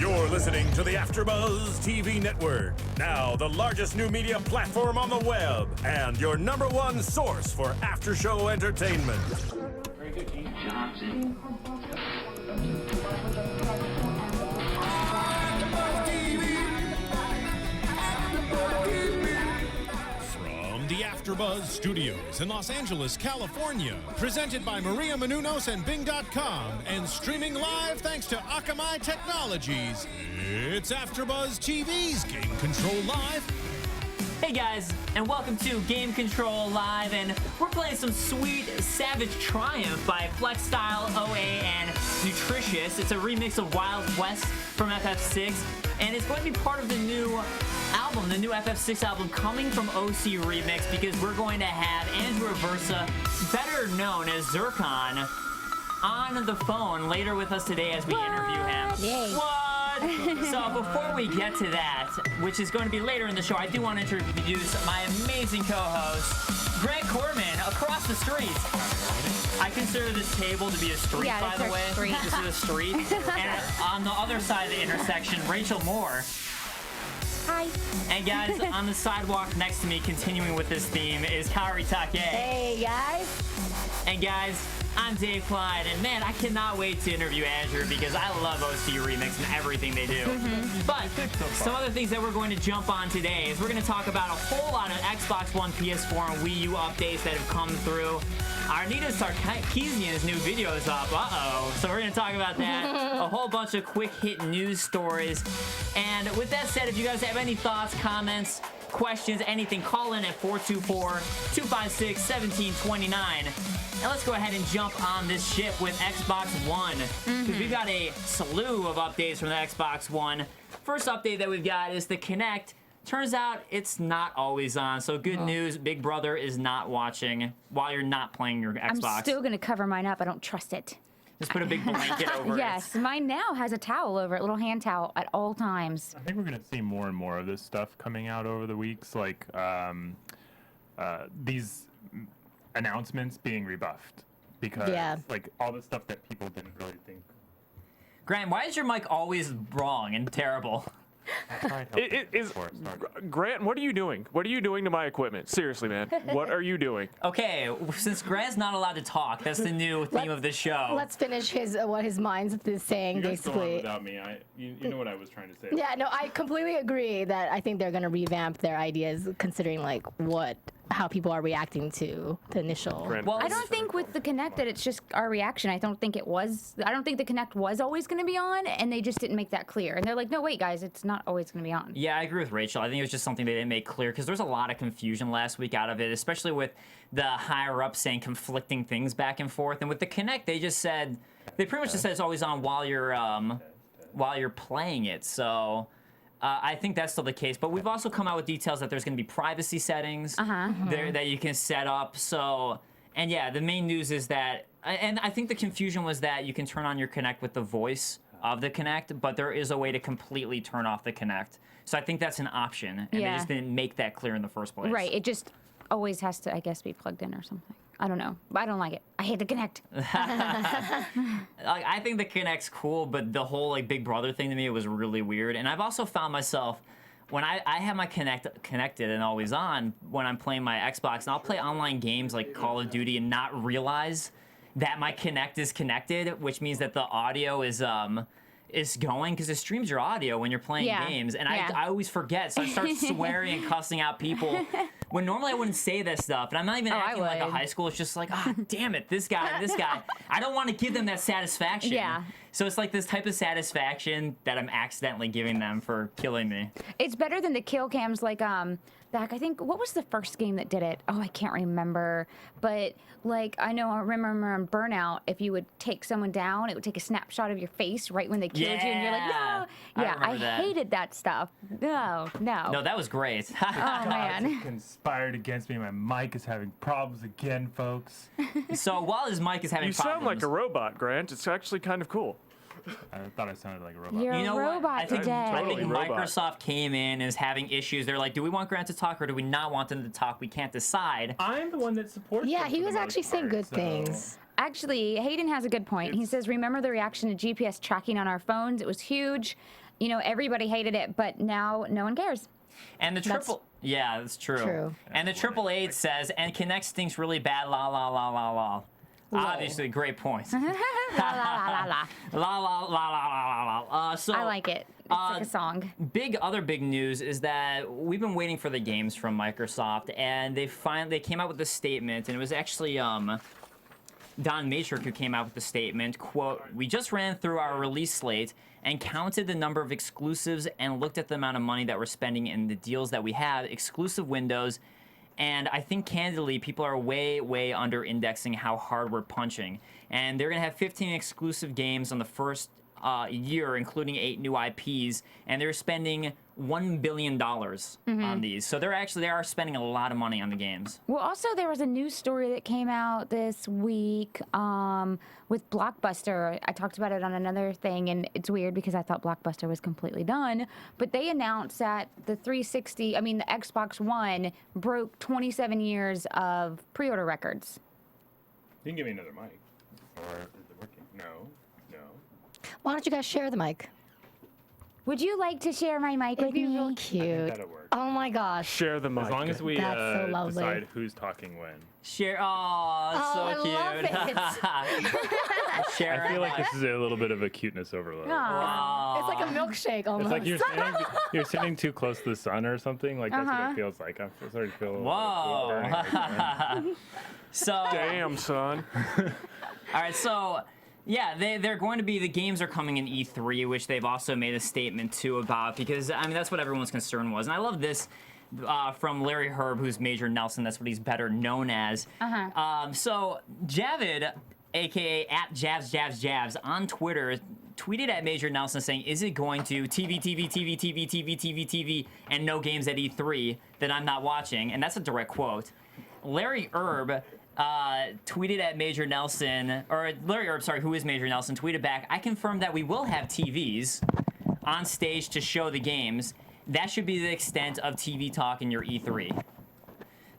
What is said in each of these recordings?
You're listening to the AFTERBUZZ TV network. Now the largest new media platform on the web and your #1 source for after-show entertainment. Very good, Gene. Johnson. From the AFTERBUZZ Studios in Los Angeles, California, presented by Maria Menounos and Bing.com, and streaming live thanks to Akamai Technologies, it's AFTERBUZZ TV's Game Control Live. Hey guys, and welcome to Game Control Live, and we're playing some sweet Savage Triumph by Flexstyle, OA, and Nutritious. It's a remix of Wild West from FF6, and it's going to be part of the new album, the new FF6 album coming from OC Remix, because we're going to have Andrew Aversa, better known as Zircon, on the phone later with us today as we interview him. Yay. What? So before we get to that, which is going to be later in the show, I do want to introduce my amazing co-host, Grant Kohrmann, across the street. I consider this table to be a street, by the way. Street. This is a street. And on the other side of the intersection, Raychul Moore. Hi. And guys, on the sidewalk next to me, continuing with this theme, is Kaori Takee. Hey, guys. And guys, I'm Dave Klein, and man, I cannot wait to interview Andrew because I love OC Remix and everything they do. But some other things that we're going to jump on today is we're going to talk about a whole lot of Xbox One, PS4, and Wii U updates that have come through. Anita Sarkeesian's new video is up. So we're going to talk about that. A whole bunch of quick hit news stories. And with that said, if you guys have any thoughts, comments, questions, anything, call in at 424-256-1729. And let's go ahead and jump on this ship with Xbox One, because we've got a slew of updates from the Xbox One. First update that we've got is the Kinect. Turns out it's not always on, so good news, Big Brother is not watching while you're not playing your Xbox. I'm still going to cover mine up. I don't trust it. Just put a big blanket over Yes, it. mine now has a towel over it, little hand towel at all times. I think we're going to see more and more of this stuff coming out over the weeks, like these announcements being rebuffed, because like all the stuff that people didn't really think. Grant, why is your mic always wrong and terrible? Grant, what are you doing? What are you doing to my equipment? Seriously, man. What are you doing? Okay, since Grant's not allowed to talk, that's the new theme of this show. Let's finish what his mind is saying, You guys go on basically. without me. You know what I was trying to say. Yeah, no, I completely agree that I think they're going to revamp their ideas, considering like how people are reacting to the initial. Well, I don't think with the Kinect that it's just our reaction. I don't think the Kinect was always going to be on, and they just didn't make that clear. And they're like, no, wait, guys, it's not always going to be on. Yeah, I agree with Rachel. I think it was just something they didn't make clear, because there's a lot of confusion last week out of it, especially with the higher-ups saying conflicting things back and forth. And with the Kinect, they pretty much just said it's always on while you're playing it. So I think that's still the case. But we've also come out with details that there's going to be privacy settings there that you can set up. So, and yeah, the main news is that, and I think the confusion was that you can turn on your Kinect with the voice of the Kinect, but there is a way to completely turn off the Kinect. So I think that's an option, and they just didn't make that clear in the first place. Right. It just always has to, I guess, be plugged in or something. I don't know. I don't like it. I hate the Kinect. I think the Kinect's cool, but the whole like Big Brother thing to me, it was really weird. And I've also found myself, when I have my Kinect connected and always on when I'm playing my Xbox, and I'll play online games like Call of Duty and not realize that my Kinect is connected, which means that the audio is going, because it streams your audio when you're playing games, and I always forget, so I start swearing and cussing out people when normally I wouldn't say this stuff, and I'm not even acting like a high school. It's just like, damn it, this guy. I don't want to give them that satisfaction. Yeah. So it's like this type of satisfaction that I'm accidentally giving them for killing me. It's better than the kill cams, like back, I think, what was the first game that did it? Oh, I can't remember. But like, I remember on Burnout, if you would take someone down, it would take a snapshot of your face right when they killed you, and you're like, no. Yeah, I hated that stuff. No. No, that was great. Oh man. Conspired against me. My mic is having problems again, folks. So while his mic is having You problems, sound like a robot, Grant. It's actually kind of cool. I thought I sounded like a robot. You're You know a what? robot I think, today. I think Totally robot. Microsoft came in and is having issues. They're like, do we want Grant to talk or do we not want them to talk? We can't decide. I'm the one that supports. Yeah, them he for the was most actually saying part, good so- things. Actually, Hayden has a good point. He says, remember the reaction to GPS tracking on our phones? It was huge. you know, everybody hated it, but now no one cares. And the yeah, that's true. True. And the 888 says, and Kinect stinks really bad, la la la la la la. Obviously, great point. la La la la la. la la la la la. So I like it. It's like a song. Other big news is that we've been waiting for the games from Microsoft, and they came out with a statement, and it was actually Don Matrick who came out with the statement, quote, "We just ran through our release slate and counted the number of exclusives and looked at the amount of money that we're spending in the deals that we have, exclusive windows, and I think candidly people are way, way under indexing how hard we're punching. And they're gonna have 15 exclusive games on the first year, including 8 new IPs, and they're spending $1 billion on these. So they are spending a lot of money on the games. Well, also there was a news story that came out this week with Blockbuster. I talked about it on another thing, and it's weird because I thought Blockbuster was completely done. But they announced that the Xbox One broke 27 years of pre-order records. You can give me another mic. Or is it working? No. Why don't you guys share the mic? Would you like to share my mic with It'd be me? real cute. That'll work. Oh my gosh. Share the mic. As long as we That's so lovely. decide who's talking when. Share, oh, I so cute. Share I feel like this is a little bit of a cuteness overload. Aw. It's like a milkshake almost. It's like you're sitting too close to the sun or something. Like that's what it feels like. I'm starting to feel a little Whoa. burning right now. So, Damn, son. all right, so yeah, they're going to be, the games are coming in E3, which they've also made a statement too about, because I mean that's what everyone's concern was. And I love this from Larry Herb, who's Major Nelson. That's what he's better known as. So Javid, aka @JavsJavsJavs on Twitter, tweeted at Major Nelson saying, "Is it going to TV, and no games at E3 that I'm not watching?" And that's a direct quote. Larry Herb tweeted at Major Nelson, or Larry Herb, sorry, who is Major Nelson, tweeted back, "I confirm that we will have TVs on stage to show the games. That should be the extent of TV talk in your E3."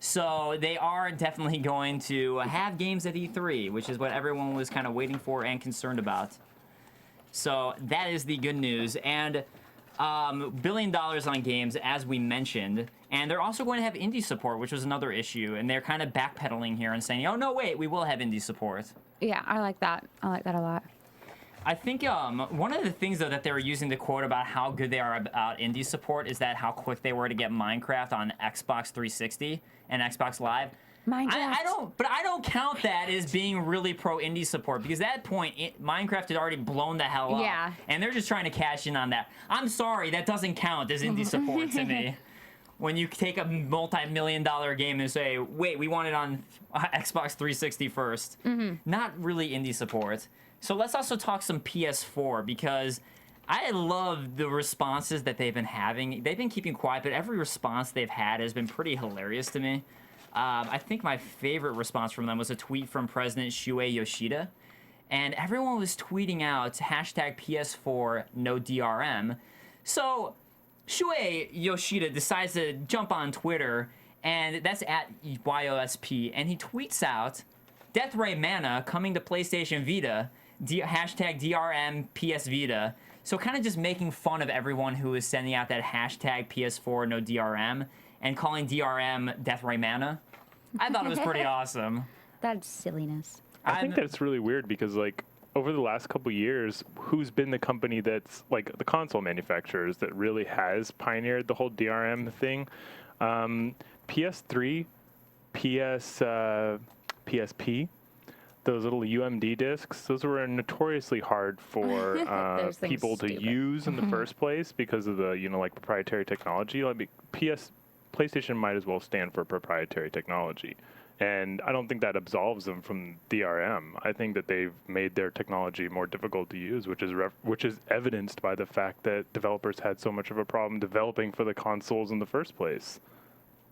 So they are definitely going to have games at E3, which is what everyone was kind of waiting for and concerned about. So that is the good news. And $1 billion on games, as we mentioned. And they're also going to have indie support, which was another issue. And they're kind of backpedaling here and saying, oh, no, wait, we will have indie support. Yeah, I like that. I like that a lot. I think one of the things, though, that they were using to quote about how good they are about indie support is that how quick they were to get Minecraft on Xbox 360 and Xbox Live. Minecraft. I don't count that as being really pro indie support, because at that point Minecraft had already blown the hell up. Yeah. And they're just trying to cash in on that. I'm sorry, that doesn't count as indie support to me. When you take a multi-million-dollar game and say, wait, we want it on Xbox 360 first. Not really indie support. So let's also talk some PS4, because I love the responses that they've been having. They've been keeping quiet, but every response they've had has been pretty hilarious to me. I think my favorite response from them was a tweet from President Shuei Yoshida. And everyone was tweeting out #PS4 no DRM. So Shuei Yoshida decides to jump on Twitter, and that's at YOSP, and he tweets out, "Death Ray Mana coming to PlayStation Vita, #DRM PS Vita." So kind of just making fun of everyone who is sending out that #PS4 no DRM and calling DRM Death Ray Mana. I thought it was pretty awesome. That's silliness. I think that's really weird because, like, over the last couple years, who's been the company that's, like, the console manufacturers that really has pioneered the whole DRM thing? PS3, PSP, those little UMD discs, those were notoriously hard for Those things people to stupid. use in the first place because of the, like, proprietary technology. Like, PlayStation might as well stand for proprietary technology. And I don't think that absolves them from DRM. I think that they've made their technology more difficult to use, which is evidenced by the fact that developers had so much of a problem developing for the consoles in the first place.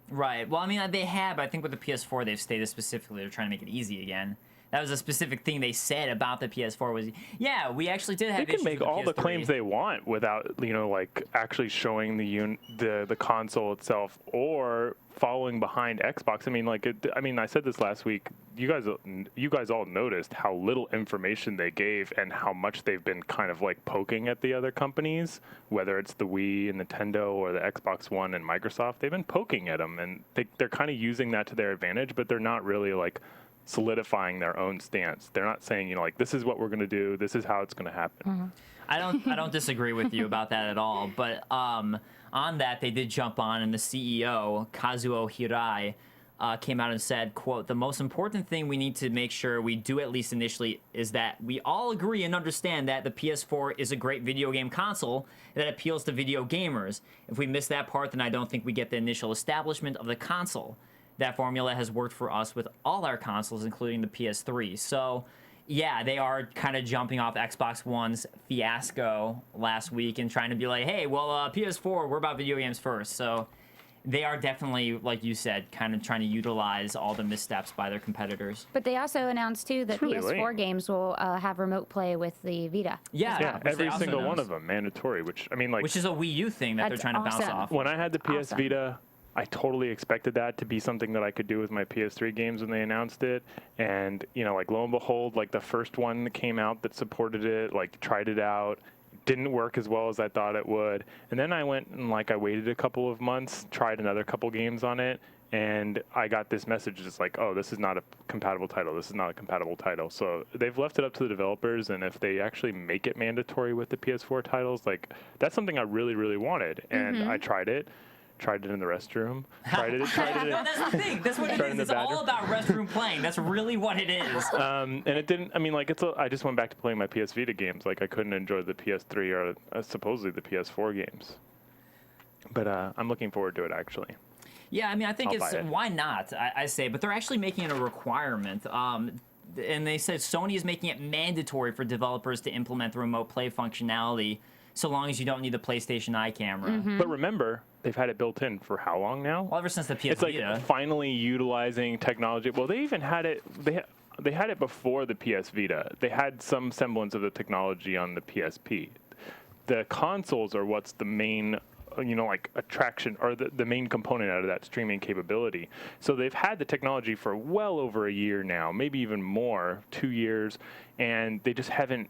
Right. Well, I mean, they have, but I think with the PS4, they've stated specifically they're trying to make it easy again. That was a specific thing they said about the PS4 was, yeah, we actually did have They can issues make with all the PS3. claims they want without, like actually showing the console itself or following behind Xbox. I said this last week. You guys all noticed how little information they gave and how much they've been kind of like poking at the other companies, whether it's the Wii and Nintendo or the Xbox One and Microsoft. They've been poking at them, and they're kind of using that to their advantage, but they're not really like solidifying their own stance. They're not saying, like, this is what we're going to do, this is how it's going to happen. I don't disagree with you about that at all. But on that, they did jump on, and the CEO, Kazuo Hirai, came out and said, quote, "The most important thing we need to make sure we do, at least initially, is that we all agree and understand that the PS4 is a great video game console that appeals to video gamers. If we miss that part, then I don't think we get the initial establishment of the console. That formula has worked for us with all our consoles, including the PS3. So, yeah, they are kind of jumping off Xbox One's fiasco last week and trying to be like, hey, well, PS4, we're about video games first. So they are definitely, like you said, kind of trying to utilize all the missteps by their competitors. But they also announced, too, that really PS4 lame. games will have remote play with the Vita. Yeah, which they every also single one announced, of them mandatory. Which is a Wii U thing that they're That's trying to bounce awesome. off. when I had the PS Awesome. Vita, I totally expected that to be something that I could do with my PS3 games when they announced it. And, like, lo and behold, like, the first one that came out that supported it, like, tried it out, didn't work as well as I thought it would. And then I went and, like, I waited a couple of months, tried another couple games on it, and I got this message just like, oh, this is not a compatible title. This is not a compatible title. So they've left it up to the developers, and if they actually make it mandatory with the PS4 titles, like, that's something I really, really wanted. And I tried it in the restroom. Tried it. No, that's the thing. That's what it Tried in is. the It's all bathroom. about restroom playing. That's really what it is. And it didn't. I mean, like, I just went back to playing my PS Vita games. Like, I couldn't enjoy the PS3 or supposedly the PS4 games. But I'm looking forward to it, actually. Yeah, I mean, I think I'll it's buy it. why not? I say, but they're actually making it a requirement. And they said Sony is making it mandatory for developers to implement the remote play functionality, so long as you don't need the PlayStation Eye camera. But remember, they've had it built in for how long now? Well, ever since the PS It's like Vita. finally utilizing technology. Well, they even had it. They had it before the PS Vita. They had some semblance of the technology on the PSP. The consoles are what's the main, like, attraction or the main component out of that streaming capability. So they've had the technology for well over a year now, maybe even more, 2 years, and they just haven't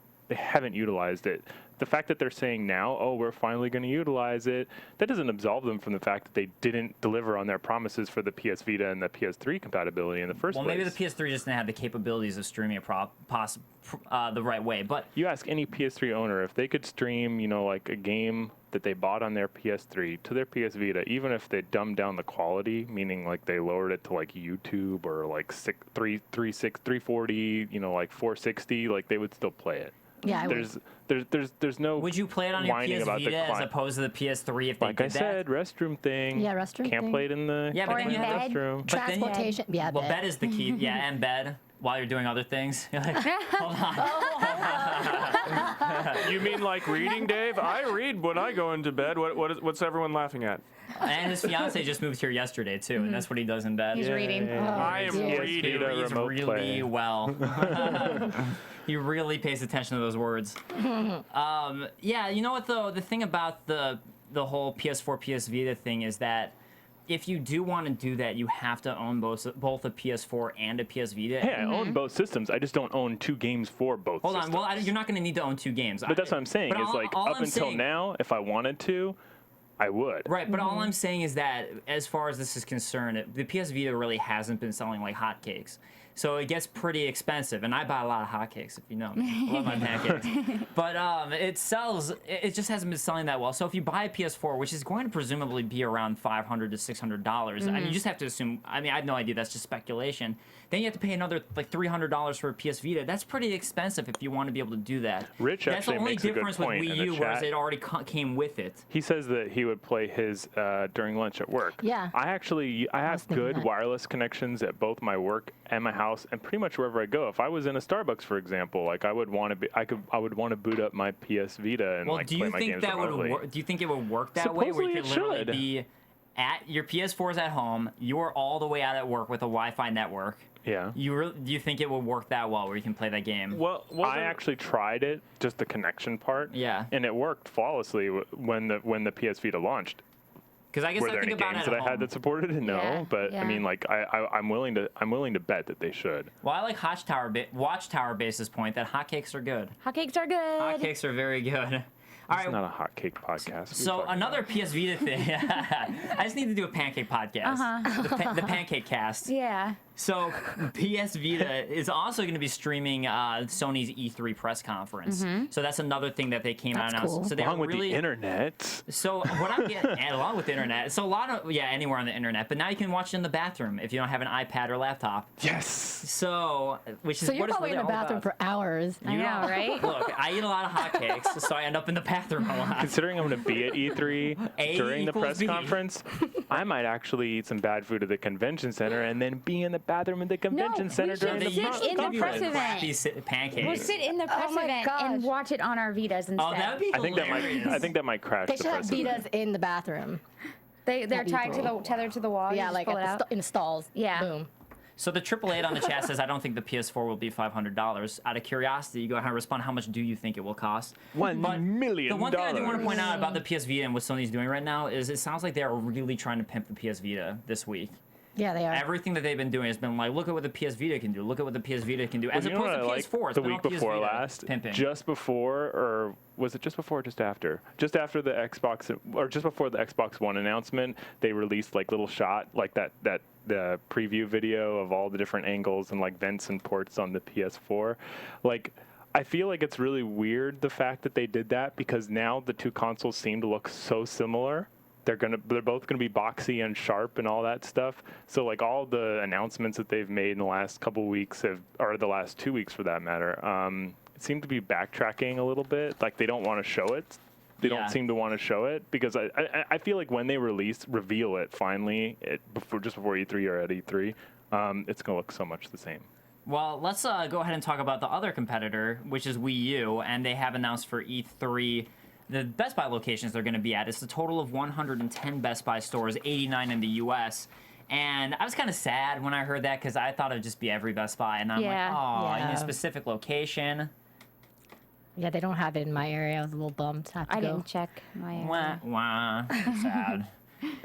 utilized it. The fact that they're saying now, oh, we're finally going to utilize it, that doesn't absolve them from the fact that they didn't deliver on their promises for the PS Vita and the PS3 compatibility in the first Well, place. maybe the PS3 just didn't have the capabilities of streaming it the right way. But You ask any PS3 owner if they could stream, like, a game that they bought on their PS3 to their PS Vita, even if they dumbed down the quality, meaning like they lowered it to like YouTube or like 340, like 460, like they would still play it. Yeah, I would. There's no. would you play it on your whining PS about the Vita as cli- opposed to the PS3 if they Like did I that? said, restroom thing. Yeah, restroom Can't thing. play it in the Yeah, but Or then in you have bed. restroom. But then you- Transportation. Yeah, Well, bed is the key. Yeah, and bed while you're doing other things. You're like, hold on. You mean like reading, Dave? I read when I go into bed. What's everyone laughing at? And his fiance just moved here yesterday too, and that's what he does in bed. He's reading. I am dear. He reading. Vita reads remote really play. well. He really pays attention to those words. Yeah, you know what though? The thing about the whole PS4 PS Vita thing is that if you do want to do that, you have to own both a PS4 and a PS Vita. Hey, I own both systems. I just don't own two games for both Hold on. systems. Well, you're not going to need to own two games. But that's what I'm saying. But Is all- like all up I'm until saying- now, if I wanted to, I would. Right, but all I'm saying is that as far as this is concerned, the PS Vita really hasn't been selling like hotcakes. So it gets pretty expensive, and I buy a lot of hotcakes, if you know me. I love my pancakes. But it just hasn't been selling that well. So if you buy a PS4, which is going to presumably be around $500 to $600, and you just have to assume, I mean, I have no idea, that's just speculation. Then you have to pay another like $300 for a PS Vita. That's pretty expensive if you want to be able to do that. Rich That's actually the only makes a good difference with point Wii in the U, whereas chat. it already came with it. He says that he would play his during lunch at work. Yeah. I have thinking good that. wireless connections at both my work and my house, and pretty much wherever I go. If I was in a Starbucks, for example, like I would want to boot up my PS Vita and Well, like do play you my think games that would remotely. work? Do you think it would work that way, where you Supposedly could it literally should. be at your PS4's at home, you're all the way out at work with a Wi-Fi network. Yeah. Do you think it would work that well where you can play that game? Well, I actually tried it, just the connection part. Yeah. And it worked flawlessly when the PS Vita launched. Because I guess Were I there think any about games it that at I had home. that supported it? No, Yeah, but yeah. I mean, like, I'm willing to bet that they should. Well, I like Watchtower Base's point that hotcakes are good. Hotcakes are good. Hotcakes are very good. All It's right. not a hot cake podcast. What are you So talking another about? PS Vita thing. I just need to do a pancake podcast. The pancake cast. Yeah. So PS Vita is also going to be streaming Sony's E3 press conference. So that's another thing that they came out and That's announced. cool. So they Along were with really the internet. So what I'm getting, and along with the internet, so a lot of anywhere on the internet. But now you can watch it in the bathroom if you don't have an iPad or laptop. Yes. So which is So you're what it's probably really in the all bathroom about. for hours. I know, right? Look, I eat a lot of hotcakes, so I end up in the bathroom a lot. Considering I'm going to be at E3 A during the equals press B. conference, I might actually eat some bad food at the convention center and then be in the bathroom at the convention center we during should the sit press in the conference. press event. Crappy pancakes. We'll sit in the press my event gosh. and watch it on our Vitas instead. Oh, that would be I think hilarious. that might crash They the should have press event. Vitas in the bathroom. They're That'd be tied to cool. the tethered to the wall. You Yeah, just like pull it at out. in the stalls. Yeah. Boom. So the AAA on the chat says, I don't think the PS4 will be $500. Out of curiosity, you go ahead and respond, how much do you think it will cost? $1 million. The one thing I do want to point out about the PS Vita and what Sony's doing right now is it sounds like they are really trying to pimp the PS Vita this week. Yeah, they are. Everything that they've been doing has been like, look at what the PS Vita can do. Look at what the PS Vita can do. As You know opposed what I to PS4, like? it's The been week all PS before Vita last, pimping. just before, or was it just before or just after? Just after the Xbox, or just before the Xbox One announcement, they released like little shot, like the preview video of all the different angles and like vents and ports on the PS4. Like, I feel like it's really weird the fact that they did that because now the two consoles seem to look so similar. They're both gonna be boxy and sharp and all that stuff. So like all the announcements that they've made in the last couple weeks or the last 2 weeks for that matter, seem to be backtracking a little bit. Like they don't want to show it. They Yeah. don't seem to want to show it because I feel like when they reveal it finally, just before E3 or at E3, it's gonna look so much the same. Well, let's go ahead and talk about the other competitor, which is Wii U, and they have announced for E3 the Best Buy locations they're going to be at. It's a total of 110 Best Buy stores, 89 in the U.S. And I was kind of sad when I heard that because I thought it would just be every Best Buy, and I'm Yeah. like, oh, I need Yeah. a specific location. Yeah, they don't have it in my area. I was a little bummed. I have to I go. didn't check my. Wah, wah. Sad.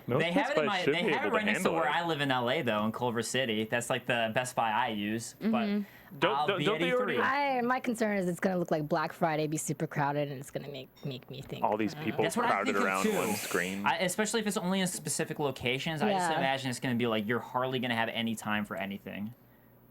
Most They have Best it in Buys my. should They be have it able to right next to handle where it. I live in LA, though, in Culver City. That's like the Best Buy I use. But I'll be don't at they already- E3. My concern is it's gonna look like Black Friday, be super crowded, and it's gonna make me think. All these people That's what I crowded think around too. one screen. Especially if it's only in specific locations. I just Yeah. imagine it's going to be like you're hardly going to have any time for anything.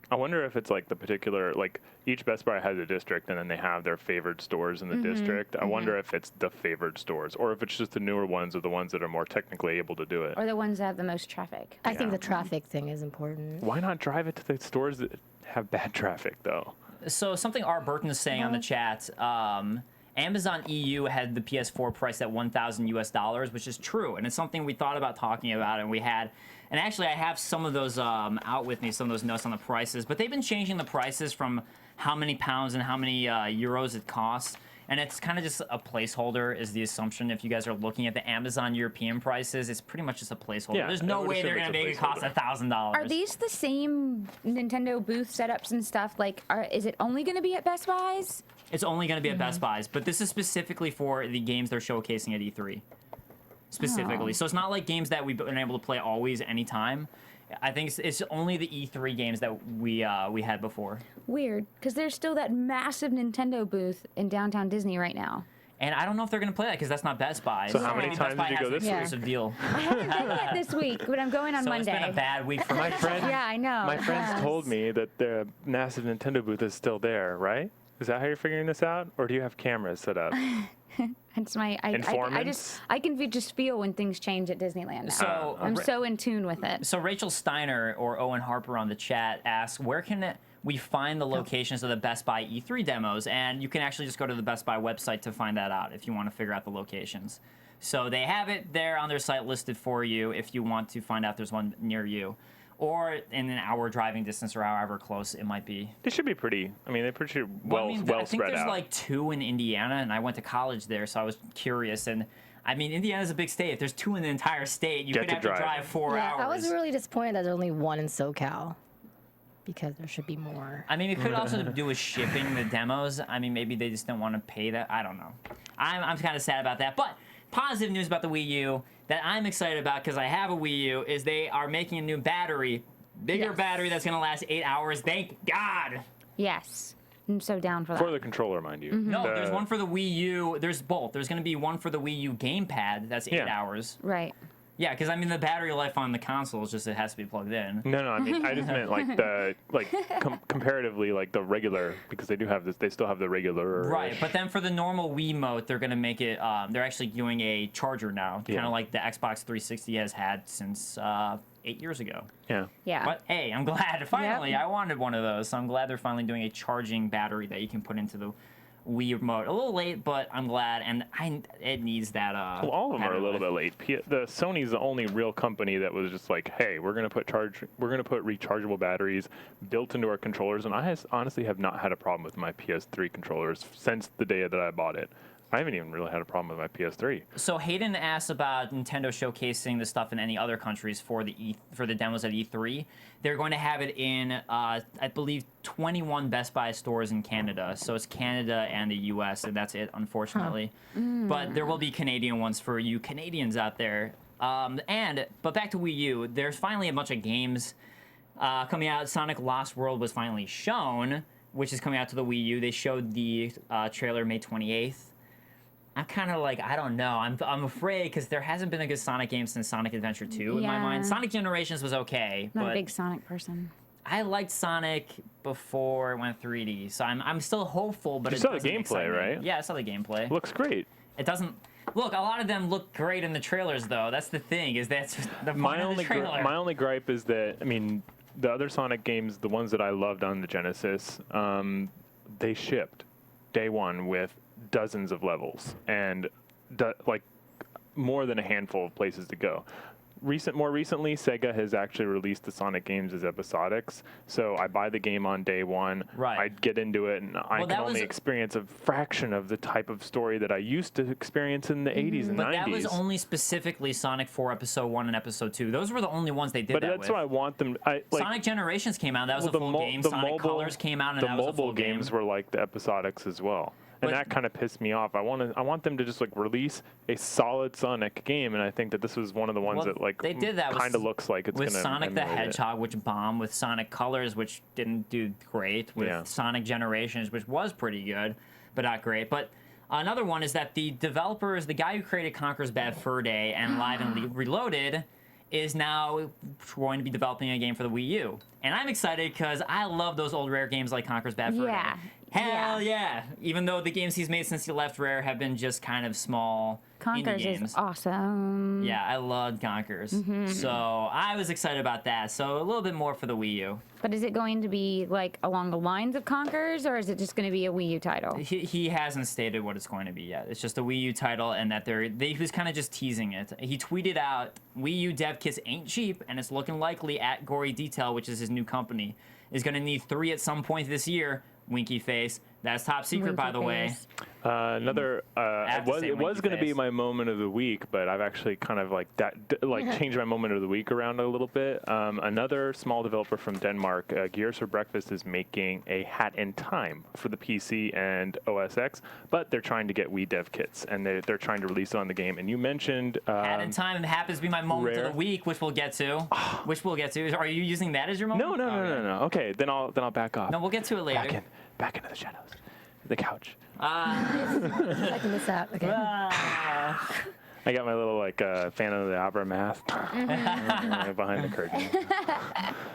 I wonder if it's like the particular, like each Best Buy has a district and then they have their favored stores in the district. I wonder if it's the favored stores or if it's just the newer ones or the ones that are more technically able to do it. Or the ones that have the most traffic. I think Yeah. the traffic thing is important. Why not drive it to the stores that have bad traffic though? So something Art Burton is saying on the chat, Amazon EU had the PS4 priced at $1,000 US, which is true, and it's something we thought about talking about, and we had. And actually, I have some of those out with me, some of those notes on the prices. But they've been changing the prices from how many pounds and how many euros it costs. And it's kind of just a placeholder is the assumption. If you guys are looking at the Amazon European prices, it's pretty much just a placeholder. Yeah, There's I no would way they're assume going to it's make a it cost placeholder. $1,000. Are these the same Nintendo booth setups and stuff? Like, is it only going to be at Best Buys? It's only going to be at Best Buys, but this is specifically for the games they're showcasing at E3. Specifically. So it's not like games that we've been able to play always, anytime. I think it's only the E3 games that we had before. Weird, because there's still that massive Nintendo booth in downtown Disney right now. And I don't know if they're going to play that because that's not Best Buy. So how many Maybe times Best did Buy you go has this an week? exclusive deal. I haven't been yet this week, but I'm going on So Monday. it's been a bad week for My friend, Yeah, I know. my friends Yes. told me that the massive Nintendo booth is still there, right? Is that how you're figuring this out, or do you have cameras set up? It's my. I Informants? can just feel when things change at Disneyland. Now. So I'm so in tune with it. So Rachel Steiner or Owen Harper on the chat asks, where can we find the locations of the Best Buy E3 demos? And you can actually just go to the Best Buy website to find that out if you want to figure out the locations. So they have it there on their site listed for you if you want to find out there's one near you. or in an hour driving distance or however close it might be. They should be pretty. I mean, they're pretty well I think spread there's out. like 2 in Indiana, and I went to college there, so I was curious. And I mean, Indiana's a big state. If there's 2 in the entire state, you could have to drive 4 hours. I was really disappointed that there's only 1 in SoCal, because there should be more. I mean, it could also do with shipping the demos. I mean, maybe they just don't want to pay that. I don't know. I'm kind of sad about that. But positive news about the Wii U that I'm excited about because I have a Wii U is they are making a new battery, bigger battery that's going to last 8 hours. Thank God. Yes. I'm so down for that. For the controller, mind you. No, there's one for the Wii U. There's both. There's going to be one for the Wii U gamepad that's 8 hours. Right. Yeah, because I mean the battery life on the console is just it has to be plugged in. No, I mean I just meant like the comparatively like the regular, because they do have this. They still have the regular. Right, but then for the normal Wiimote, they're gonna make it. They're actually doing a charger now, kind of like the Xbox 360 has had since 8 years ago. Yeah. Yeah. But hey, I'm glad finally. I wanted one of those, so I'm glad they're finally doing a charging battery that you can put into the Wii remote. A little late, but I'm glad, and it needs that. Well, all of them are a little bit late. The Sony's the only real company that was just like, hey, we're gonna put rechargeable batteries built into our controllers, and I honestly have not had a problem with my PS3 controllers since the day that I bought it. I haven't even really had a problem with my PS3. So Hayden asked about Nintendo showcasing the stuff in any other countries for the demos at E3. They're going to have it in, I believe, 21 Best Buy stores in Canada. So it's Canada and the U.S., and that's it, unfortunately. But there will be Canadian ones for you Canadians out there. But back to Wii U, there's finally a bunch of games coming out. Sonic Lost World was finally shown, which is coming out to the Wii U. They showed the trailer May 28th. I'm kind of like, I don't know. I'm afraid because there hasn't been a good Sonic game since Sonic Adventure 2 in my mind. Sonic Generations was okay. Not but a big Sonic person. I liked Sonic before it went 3D, so I'm still hopeful. But You saw the gameplay, right? Yeah, I saw the gameplay. Looks great. It doesn't look. A lot of them look great in the trailers, though. That's the thing. Is that's the point of the trailer. My only gripe is that, I mean, the other Sonic games, the ones that I loved on the Genesis, they shipped day one with dozens of levels and like more than a handful of places to go. More recently, Sega has actually released the Sonic games as episodics, so I buy the game on day one. Right. I get into it, and I can only experience a fraction of the type of story that I used to experience in the 80s and 90s. But that was only specifically Sonic 4 Episode 1 and Episode 2. Those were the only ones they did but that that's with. why I want them. Sonic Generations came out. That was a full game. Sonic Colors came out, and that was a full game. The mobile games were like the episodics as well. And that kind of pissed me off. I want them to just like release a solid Sonic game, and I think that this was one of the ones that like they did that kind of looks like it's with gonna Sonic the emulate Hedgehog, which bombed, with Sonic Colors, which didn't do great, with Sonic Generations, which was pretty good, but not great. But another one is that the developers, the guy who created Conker's Bad Fur Day and Live and Reloaded, is now going to be developing a game for the Wii U. And I'm excited because I love those old Rare games like Conker's Bad Fur Day. Hell yeah. Even though the games he's made since he left Rare have been just kind of small indie games. Is awesome. Yeah, I loved Conkers. So I was excited about that. So a little bit more for the Wii U. But is it going to be like along the lines of Conkers, or is it just going to be a Wii U title? He hasn't stated what it's going to be yet. It's just a Wii U title, and that he was kind of just teasing it. He tweeted out, "Wii U dev kits ain't cheap, and it's looking likely at Gory Detail, which is his new company, is going to need 3 at some point this year." Winky face. That's top secret, by the way. It was going to be my moment of the week, but I've actually kind of like changed my moment of the week around a little bit. Another small developer from Denmark, Gears for Breakfast, is making a Hat in Time for the PC and OS X, but they're trying to get Wii dev kits, and they're trying to release it on the game. And you mentioned Hat in Time happens to be my moment of the week, which we'll get to. Are you using that as your moment? No. Okay, then I'll back off. No, we'll get to it later. Back into the shadows. The couch. Checking this out. Okay. I got my little like Phantom of the Opera mask behind the curtain.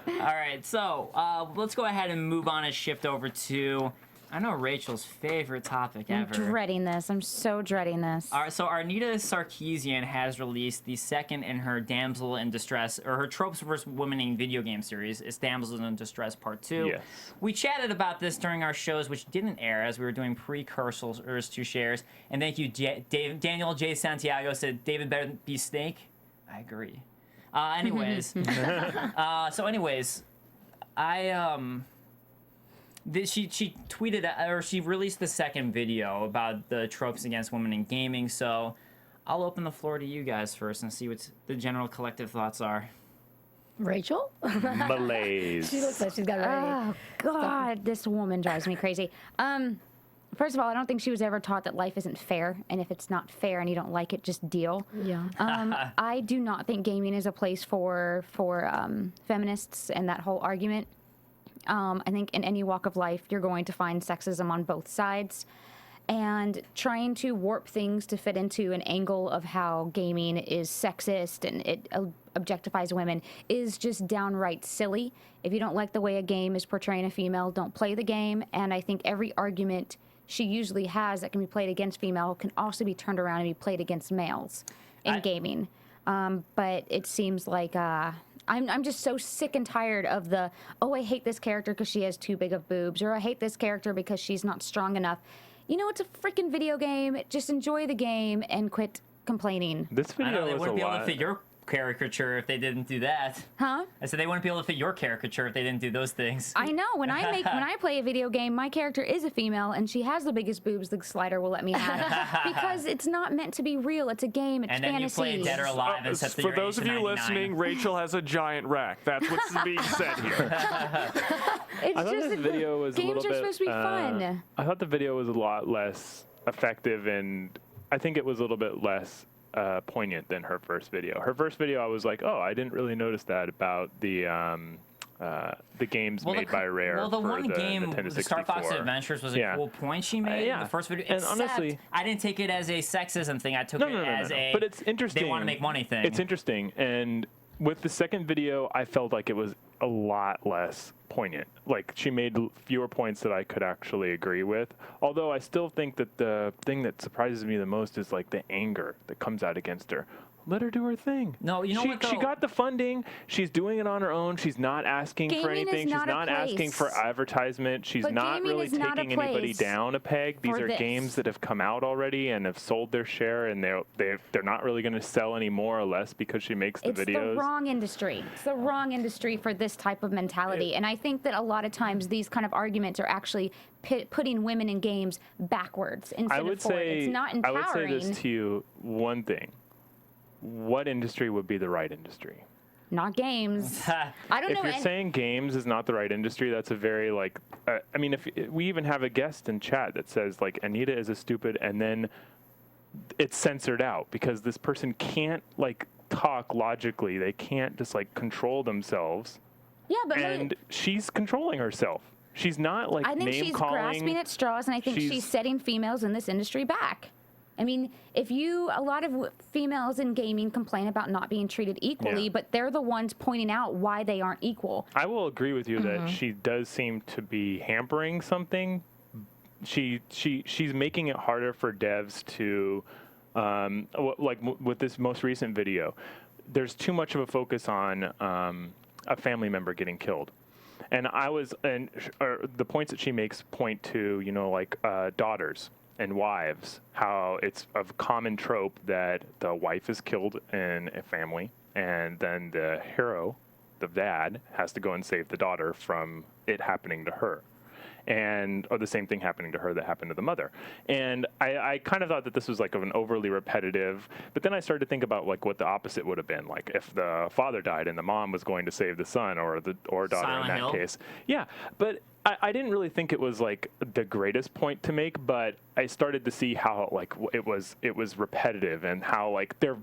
All right, so let's go ahead and move on and shift over to, I know, Rachel's favorite topic ever. I'm dreading this. I'm so dreading this. All right, so Anita Sarkeesian has released the second in her Damsel in Distress, or her Tropes vs. Women video game series. It's Damsel in Distress Part 2. Yes. We chatted about this during our shows, which didn't air as we were doing precursors to shares. And thank you, Daniel J. Santiago said, David better be Snake. I agree. Anyways, she tweeted or she released the second video about the tropes against women in gaming. So I'll open the floor to you guys first and see what the general collective thoughts are. Rachel? Malaise. She looks like she's got it ready. Oh God, this woman drives me crazy. First of all, I don't think she was ever taught that life isn't fair, and if it's not fair and you don't like it, just deal. Yeah. I do not think gaming is a place for feminists and that whole argument. I think in any walk of life, you're going to find sexism on both sides. And trying to warp things to fit into an angle of how gaming is sexist and it objectifies women is just downright silly. If you don't like the way a game is portraying a female, don't play the game. And I think every argument she usually has that can be played against female can also be turned around and be played against males in gaming. But it seems like I'm just so sick and tired of the, oh, I hate this character because she has too big of boobs, or I hate this character because she's not strong enough. You know, it's a freaking video game. Just enjoy the game and quit complaining. This I know video they was wouldn't a be able lot. to fit your caricature if they didn't do that. Huh? I said they wouldn't be able to fit your caricature if they didn't do those things. I know. When I play a video game, my character is a female, and she has the biggest boobs the slider will let me have because it's not meant to be real. It's a game. It's and then fantasy. you play Dead or Alive and set the For those of you listening, Rachel has a giant rack. That's what's being said here. It's I thought just this video was a games little are bit. supposed to be fun. I thought the video was a lot less effective, and I think it was a little bit less poignant than her first video. Her first video, I was like, oh, I didn't really notice that about the games made by Rare. Well, the for one the game, Nintendo the Star 64. Fox Adventures, was a cool point she made in the first video. And Except honestly, I didn't take it as a sexism thing. I took it as a. But it's interesting. They want to make money thing. It's interesting, and with the second video, I felt like it was a lot less poignant. Like, she made fewer points that I could actually agree with. Although I still think that the thing that surprises me the most is like the anger that comes out against her. Let her do her thing. No, you know what, though? She got the funding. She's doing it on her own. She's not asking for Gaming is anything. She's not a not asking place. for advertisement. She's But not gaming really is not a taking anybody place down a peg. These for are this. games that have come out already and have sold their share, and they're not really going to sell any more or less because she makes the It's videos. the wrong industry. It's the wrong industry for this type of mentality. And I think that a lot of times these kind of arguments are actually putting women in games backwards instead I would of forward. say It's not I empowering. would say this to you: one thing. What industry would be the right industry? Not games. I don't If know. you're saying games is not the right industry, that's a very like. I mean, if we even have a guest in chat that says like Anita is a stupid, and then it's censored out because this person can't like talk logically. They can't just like control themselves. Yeah, but And she's controlling herself. She's not like I think name she's calling. grasping at straws, and I think she's setting females in this industry back. I mean, a lot of females in gaming complain about not being treated equally, but they're the ones pointing out why they aren't equal. I will agree with you that she does seem to be hampering something. She's making it harder for devs to, like with this most recent video, there's too much of a focus on a family member getting killed. And the points that she makes point to, like daughters and wives, how it's a common trope that the wife is killed in a family, and then the hero, the dad, has to go and save the daughter from it happening to her. Or the same thing happening to her that happened to the mother. And I kind of thought that this was like an overly repetitive, but then I started to think about like what the opposite would have been, like if the father died and the mom was going to save the son or daughter Silent in that Hill. case. Yeah, but I didn't really think it was like the greatest point to make, but I started to see how like it was repetitive and how like they're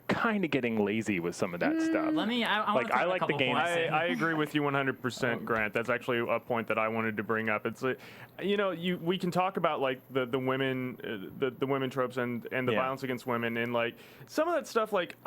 kind of getting lazy with some of that stuff. I like the game. I agree with you 100%, Grant. That's actually a point that I wanted to bring up. It's we can talk about like the women the women tropes and the violence against women, and like some of that stuff, like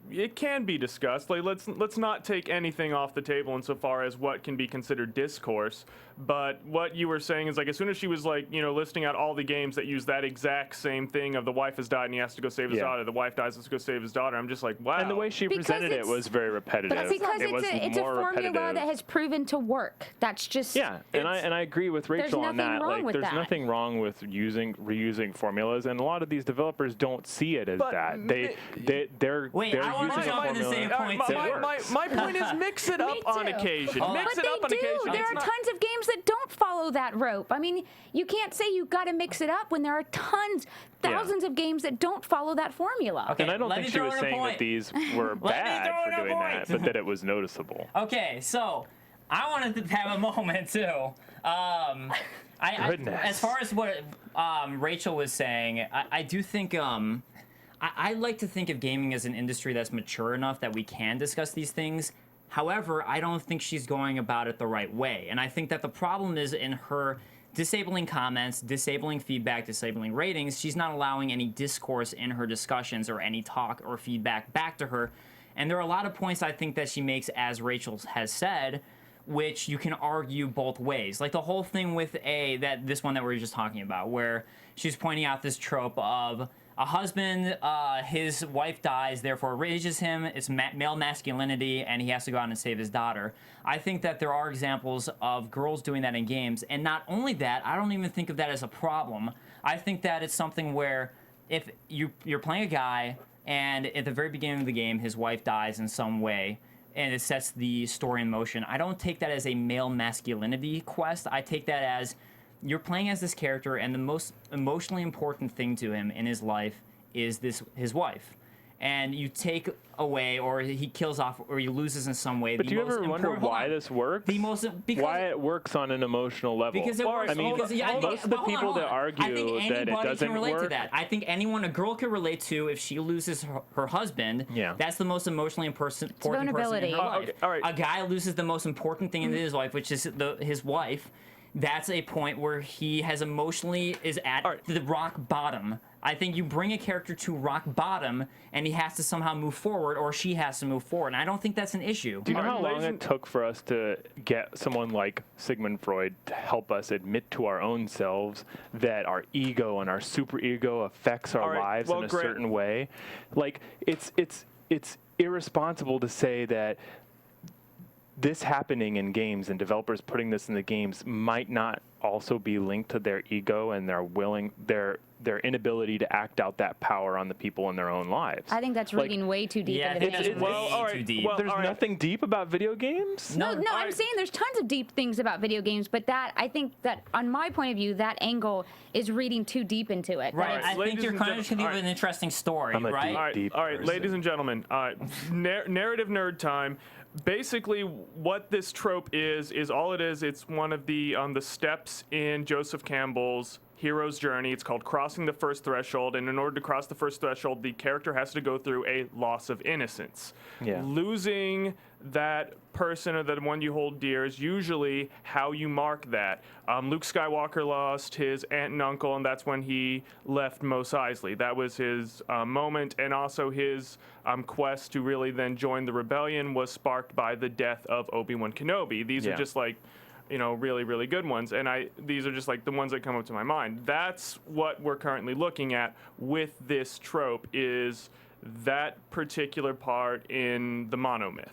it can be discussed. Like let's not take anything off the table insofar as what can be considered discourse. But what you were saying is like as soon as she was like listing out all the games that use that exact same thing of the wife has died and he has to go save his daughter, the wife dies, has to go save save his daughter. I'm just like, wow. And the way she presented it was very repetitive. Because it was it's a more formula repetitive. that has proven to work. That's just and I agree with Rachel on that. Wrong with there's that. nothing wrong with reusing formulas, and a lot of these developers don't see it as that. They're Wait, I want to using a jump in the same formula. point too. My point is mix it up on occasion. Mix But it up on they do. occasion. There It's are not- tons of games that don't follow that rope. I mean, you can't say you got to mix it up when there are thousands of games that don't follow that formula. Okay, And I don't let think me she throw was in a saying point. that these were bad throw in for a doing point. that, but that it was noticeable. Okay, so I wanted to have a moment too. Goodness. As far as what Rachel was saying, I do think I like to think of gaming as an industry that's mature enough that we can discuss these things. However, I don't think she's going about it the right way, and I think that the problem is in her disabling comments, disabling feedback, disabling ratings. She's not allowing any discourse in her discussions or any talk or feedback back to her. And there are a lot of points I think that she makes, as Rachel has said, which you can argue both ways. Like the whole thing with this one that we were just talking about, where she's pointing out this trope of a husband, his wife dies, therefore raises him. It's male masculinity, and he has to go out and save his daughter. I think that there are examples of girls doing that in games, and not only that, I don't even think of that as a problem. I think that it's something where if you're playing a guy, and at the very beginning of the game, his wife dies in some way, and it sets the story in motion. I don't take that as a male masculinity quest. I take that as you're playing as this character, and the most emotionally important thing to him in his life is his wife. And you take away, or he kills off, or he loses in some way. But do you ever wonder why this works? Why it works on an emotional level? Because it works. I mean, most of the people that argue I think that it anybody doesn't can relate work. to that. I think a girl can relate to if she loses her husband. Yeah. That's the most emotionally important person in vulnerability. her life. Okay, all right. A guy loses the most important thing in his life, which is his wife. That's a point where he has emotionally is at the rock bottom. I think you bring a character to rock bottom, and he has to somehow move forward, or she has to move forward. And I don't think that's an issue. Do you know how long it took for us to get someone like Sigmund Freud to help us admit to our own selves that our ego and our superego affects our lives in a certain way? Like, it's irresponsible to say that this happening in games and developers putting this in the games might not also be linked to their ego and their inability to act out that power on the people in their own lives. I think that's reading way too deep into that's games. way too deep. There's nothing deep about video games? No, I'm saying there's tons of deep things about video games, but I think that on my point of view, that angle is reading too deep into it. Right. I think you're kind of all an interesting story, I'm a right? deep All right, person. ladies and gentlemen, narrative nerd time. Basically, what this trope is all it is. It's one of the steps in Joseph Campbell's hero's journey. It's called crossing the first threshold, and in order to cross the first threshold, the character has to go through a loss of innocence. Yeah. Losing that person or the one you hold dear is usually how you mark that. Luke Skywalker lost his aunt and uncle, and that's when he left Mos Eisley. That was his moment, and also his quest to really then join the rebellion was sparked by the death of Obi-Wan Kenobi. These are just like, really, really good ones, and these are just like the ones that come up to my mind. That's what we're currently looking at with this trope, is that particular part in the monomyth.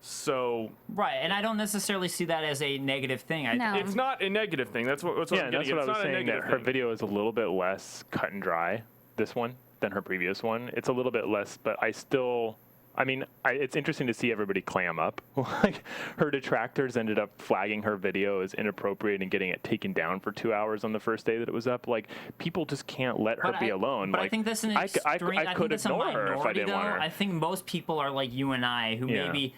So right, and I don't necessarily see that as a negative thing. No. it's not a negative thing. That's what I'm getting. That's what It's I was not a saying, that negative her thing. video is a little bit less cut and dry, this one, than her previous one. It's a little bit less, but it's interesting to see everybody clam up. Like, her detractors ended up flagging her video as inappropriate and getting it taken down for 2 hours on the first day that it was up. Like, people just can't let her be alone. But like, I think that's an extreme. I could think that's ignore a her minority, if I didn't want though. her. I think most people are like you and I, who maybe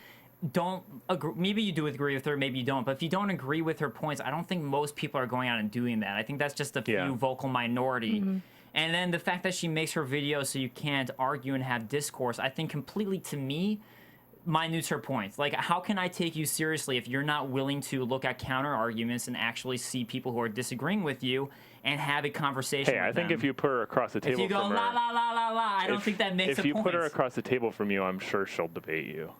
don't agree. Maybe you do agree with her, maybe you don't. But if you don't agree with her points, I don't think most people are going out and doing that. I think that's just a few vocal minority. Mm-hmm. And then the fact that she makes her videos so you can't argue and have discourse, I think completely, to me, minutes her points. Like, how can I take you seriously if you're not willing to look at counter arguments and actually see people who are disagreeing with you and have a conversation with I think them? if you put her across the table If you go from her, la la la la la, I don't think that makes a if you point. put her across the table from you, I'm sure she'll debate you.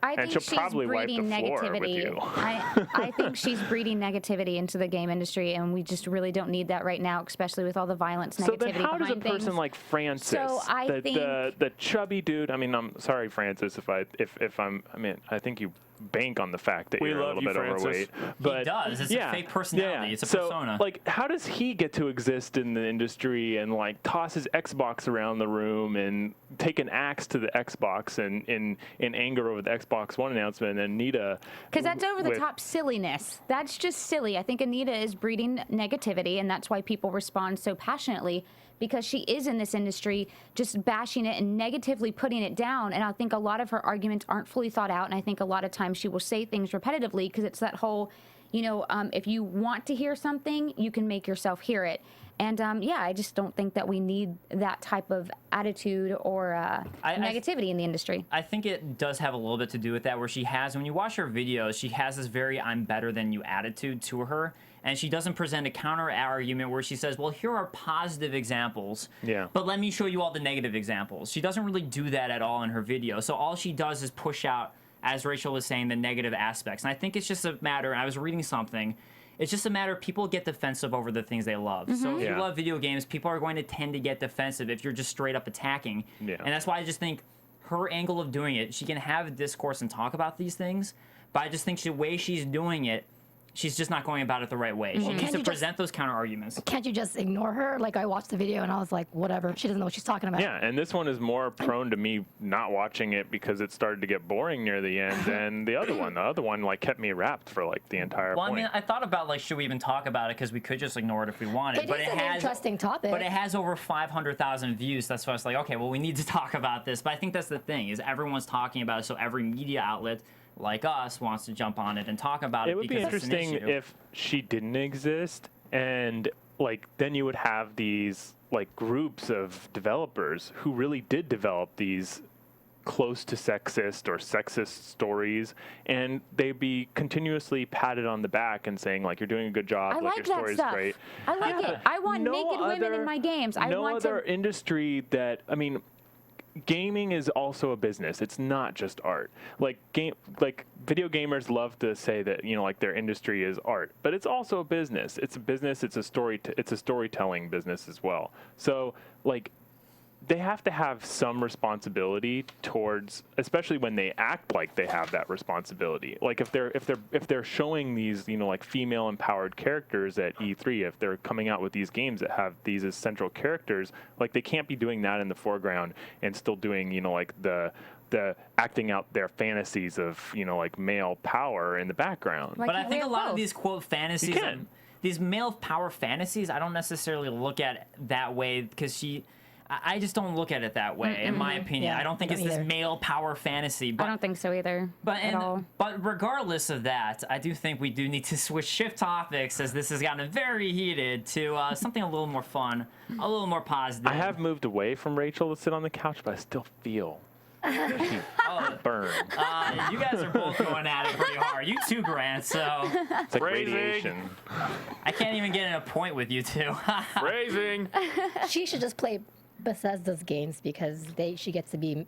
I and think she'll she's probably wipe the breeding floor with negativity. you. I think she's breeding negativity into the game industry, and we just really don't need that right now, especially with all the violence, So negativity then how does a behind person things. like Francis, So I the, think- the chubby dude, I mean, I'm sorry, Francis, I mean, I think you bank on the fact that We you're a love little you, bit Francis. overweight. But He does. It's a fake personality. It's a so, persona. Like, how does he get to exist in the industry and like toss his Xbox around the room and take an axe to the Xbox and in anger over the Xbox One announcement, and Anita? Because that's over the with- top silliness. That's just silly. I think Anita is breeding negativity, and that's why people respond so passionately, because she is in this industry just bashing it and negatively putting it down. And I think a lot of her arguments aren't fully thought out. And I think a lot of times she will say things repetitively because it's that whole, if you want to hear something, you can make yourself hear it. And I just don't think that we need that type of attitude or negativity in the industry. I think it does have a little bit to do with that, where she has, when you watch her videos, she has this very I'm better than you attitude to her. And she doesn't present a counter argument where she says, well, here are positive examples, but let me show you all the negative examples. She doesn't really do that at all in her video. So all she does is push out, as Rachel was saying, the negative aspects. And I think it's just a matter, I was reading something, it's just a matter of people get defensive over the things they love. So if you love video games, people are going to tend to get defensive if you're just straight up attacking. And that's why I just think her angle of doing it, she can have a discourse and talk about these things, but I just think the way she's doing it, she's just not going about it the right way. She needs to present those counter arguments. Can't you just ignore her? Like, I watched the video and I was like, whatever. She doesn't know what she's talking about. Yeah, and this one is more prone to me not watching it because it started to get boring near the end than the other one. The other one like kept me wrapped for like the entire Well, point. I mean, I thought about like, should we even talk about it, because we could just ignore it if we wanted. It is an interesting topic. But it has over 500,000 views. That's why I was like, okay, well, we need to talk about this. But I think that's the thing, is everyone's talking about it, so every media outlet like us wants to jump on it and talk about it. It would be because it's an interesting issue. if she didn't exist, and like then you would have these like groups of developers who really did develop these close to sexist or sexist stories, and they'd be continuously patted on the back and saying like, you're doing a good job, I like like your that story's stuff. great. I like it. I want naked women in my games. I no want other to. industry that, I mean, gaming is also a business. It's not just art. Like video gamers love to say that, like their industry is art, but it's also a business. It's a business. It's a storytelling business as well. So like, they have to have some responsibility towards, especially when they act like they have that responsibility. Like if they're showing these, like female empowered characters at E3, if they're coming out with these games that have these as central characters, like they can't be doing that in the foreground and still doing, like the acting out their fantasies of, like male power in the background. Like, But I we think a have lot of both. these quote fantasies, You can. these male power fantasies, I don't necessarily look at it that way, because I just don't look at it that way, in my opinion. Yeah, I don't think I it's don't this either. male power fantasy. But I don't think so either. At all. But regardless of that, I do think we do need to shift topics, as this has gotten very heated, to something a little more fun, a little more positive. I have moved away from Rachel to sit on the couch, but I still feel she burn. You guys are both going at it pretty hard. You too, Grant. So It's like Phrasing. radiation. I can't even get in a point with you two. Phrasing. She should just play Bethesda's games because she gets to be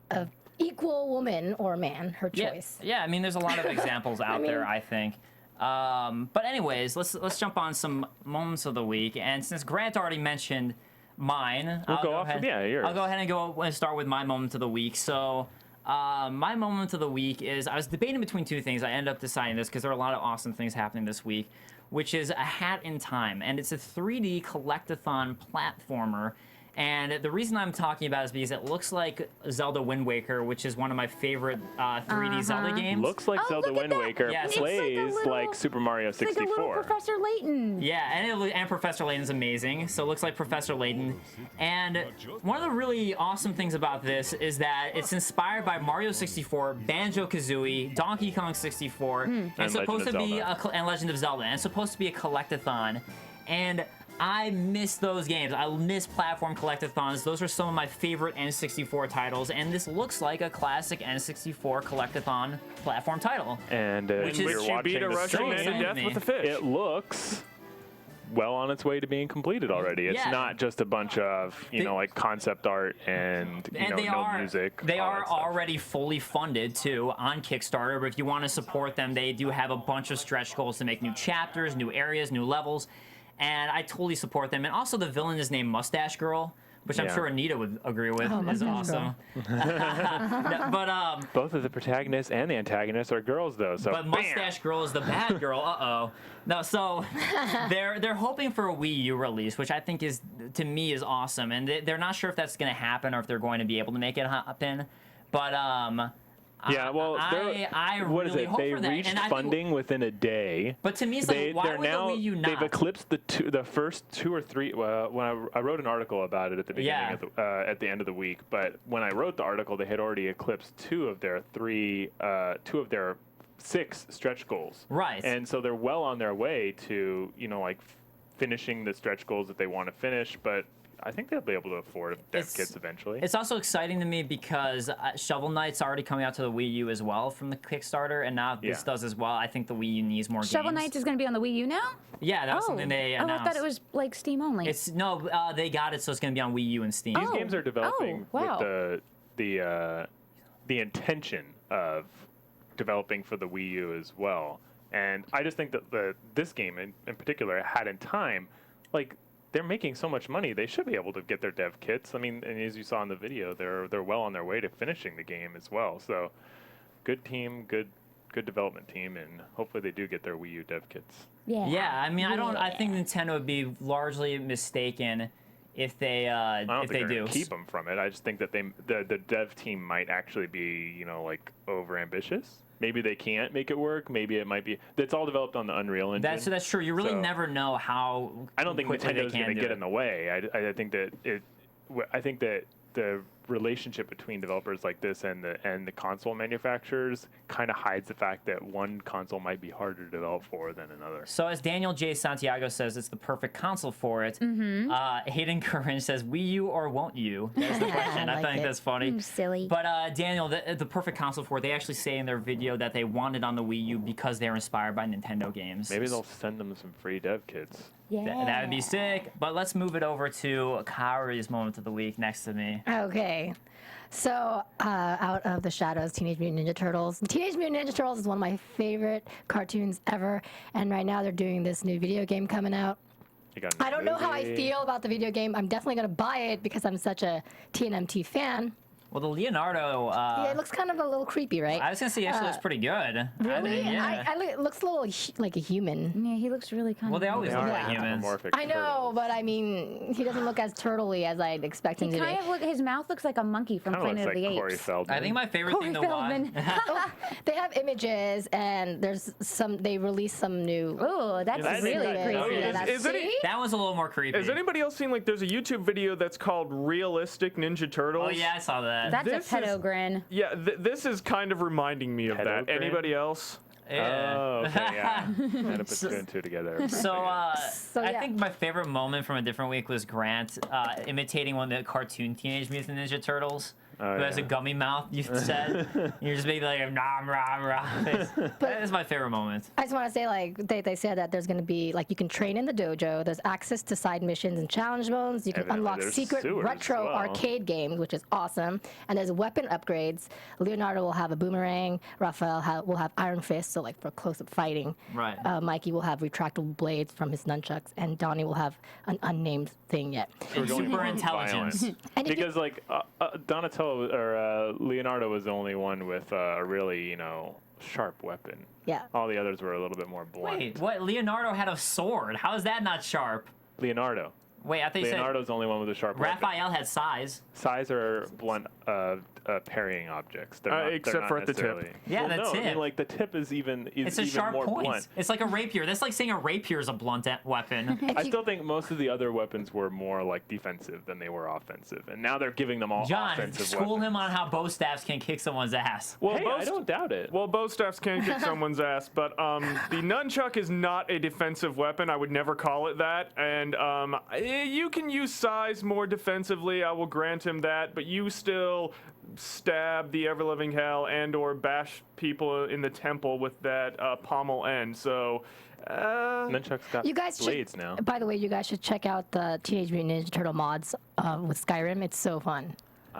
a equal woman or man, her choice. Yeah, I mean, there's a lot of examples out there, I think. But anyways, let's jump on some moments of the week. And since Grant already mentioned mine, We'll go off of- yours. I'll go ahead and start with my moment of the week. So my moment of the week is, I was debating between two things. I ended up deciding this because there are a lot of awesome things happening this week, which is A Hat in Time. And it's a 3D collectathon platformer. And the reason I'm talking about it is because it looks like Zelda Wind Waker, which is one of my favorite 3D Zelda games. Looks like Oh, Zelda look at Wind that. Waker Yes. It's like a plays little- like Super Mario It's like a little 64. Professor Layton. Yeah, and Professor Layton's amazing. So it looks like Professor Layton. And one of the really awesome things about this is that it's inspired by Mario 64, Banjo-Kazooie, Donkey Kong 64, and And supposed to Legend of be Zelda. and Legend of Zelda, and it's supposed to be a collectathon. And I miss those games. I miss platform collectathons. Those are some of my favorite N64 titles, and this looks like a classic N64 collectathon platform title. And Which is- you're Which she beat watching a the Russian man stream, to death with a fish. it looks well on its way to being completed already. It's Yeah. not just a bunch of, like concept art and, no music. They all are that stuff. already fully funded too on Kickstarter, but if you want to support them, they do have a bunch of stretch goals to make new chapters, new areas, new levels, and I totally support them. And also the villain is named Mustache Girl, which I'm Yeah. sure Anita would agree with is awesome. But Both of the protagonists and the antagonists are girls, though. So, but Mustache Girl is the bad girl. No, so they're hoping for a Wii U release, which I think is, to me, is awesome. And they're not sure if that's going to happen or if they're going to be able to make it happen. But yeah, well, I what really is it? hope They for that. reached And I think- funding within a day. But to me, it's like, why they're would now, the Wii U not? They've eclipsed the first 2 or 3. When I wrote an article about it at the beginning of at the end of the week, but when I wrote the article, they had already eclipsed 2 of their 6 stretch goals. Right. And so they're well on their way to finishing the stretch goals that they want to finish, but I think they'll be able to afford dev kits eventually. It's also exciting to me because Shovel Knight's already coming out to the Wii U as well from the Kickstarter, and now this does as well. I think the Wii U needs more Shovel games. Knight is going to be on the Wii U now? Yeah, that was something they announced. I thought it was like Steam only. It's no, they got it, so it's going to be on Wii U and Steam. These games are developing wow. with the intention of developing for the Wii U as well. And I just think that this game in particular had in time, they're making so much money, they should be able to get their dev kits. I mean, and as you saw in the video, they're well on their way to finishing the game as well. So, good team, good development team, and hopefully they do get their Wii U dev kits. Yeah. Yeah, I mean, I think Nintendo would be largely mistaken if they I don't if think they they're do. gonna keep them from it. I just think that the dev team might actually be over ambitious. Maybe they can't make it work. Maybe it might be. It's all developed on the Unreal Engine. That's true. You really never know how. I don't think quickly they Nintendo's can going to do get it. in the way. I think that I think that the relationship between developers like this and the console manufacturers kind of hides the fact that one console might be harder to develop for than another. So as Daniel J. Santiago says, it's the perfect console for it. Hayden Curran says, Wii U or won't you? That's the question. I like think it. that's funny. Silly. But Daniel, the perfect console for it, they actually say in their video that they wanted on the Wii U because they're inspired by Nintendo games. Maybe they'll send them some free dev kits. That would be sick. But let's move it over to Kaori's moment of the week next to me. Okay. So, out of the shadows, Teenage Mutant Ninja Turtles. Teenage Mutant Ninja Turtles is one of my favorite cartoons ever, and right now they're doing this new video game coming out. I don't know how I feel about the video game. I'm definitely going to buy it because I'm such a TNMT fan. Well, the Leonardo. Yeah, it looks kind of a little creepy, right? I was gonna say, he actually looks pretty good. Really? Yeah. It looks a little like a human. Yeah, he looks really kind Well, of. they always They look are like humans. anthropomorphic I know, turtles. but I mean, he doesn't look as turtley as I'd expect him He to kind be. of his mouth looks like a monkey from Kind of Planet looks of like the Corey Apes. Feldman. I think my favorite Corey thing to watch. Feldman. They have images, and they released some new. Oh, that's Yeah, really that's creepy. nice. Is any- See? That was a little more creepy. Has anybody else seen there's a YouTube video that's called Realistic Ninja Turtles? Oh yeah, I saw that. That's This a is- pedo grin. Yeah, this is kind of reminding me of that. Pedo grin? Anybody else? Yeah. Oh, okay, yeah. Kind of put two and two together. So, So, I yeah. think my favorite moment from a different week was Grant imitating one of the cartoon Teenage Mutant Ninja Turtles, Oh, who has a yeah. gummy mouth. You said you're just making like a nom rom rom face. That is my favorite moment. I just want to say, they said that there's going to be, you can train in the dojo. There's access to side missions and challenge modes. You can Evidently, unlock there's secret sewers retro as well. arcade games, which is awesome. And there's weapon upgrades. Leonardo will have a boomerang. Raphael will have iron fists, so for close-up fighting. Right. Mikey will have retractable blades from his nunchucks, and Donnie will have an unnamed thing yet. And going super more intelligence. violent. And if you- Because Donatello or Leonardo was the only one with a really sharp weapon. Yeah. All the others were a little bit more blunt. Wait, what? Leonardo had a sword. How is that not sharp? Leonardo. Wait, I thought you said Leonardo's the only one with a sharp weapon. Raphael had size. Size are blunt parrying objects. They're not, except they're not for at the tip. necessarily- Yeah, well, the no, I tip. mean, the tip is even It's a even sharp more point. blunt. It's like a rapier. That's like saying a rapier is a blunt weapon. I still think most of the other weapons were more defensive than they were offensive, and now they're giving them all John, offensive school weapons. him on how bow staffs can kick someone's ass. Well, Hey, I don't doubt it. Well, bow staffs can kick someone's ass, but the nunchuck is not a defensive weapon. I would never call it that. And you can use size more defensively. I will grant him that. But you still stab the ever-living hell and/or bash people in the temple with that pommel end. So Nunchuck's got You guys blades should, now. By the way, you guys should check out the Teenage Mutant Ninja Turtle mods with Skyrim. It's so fun.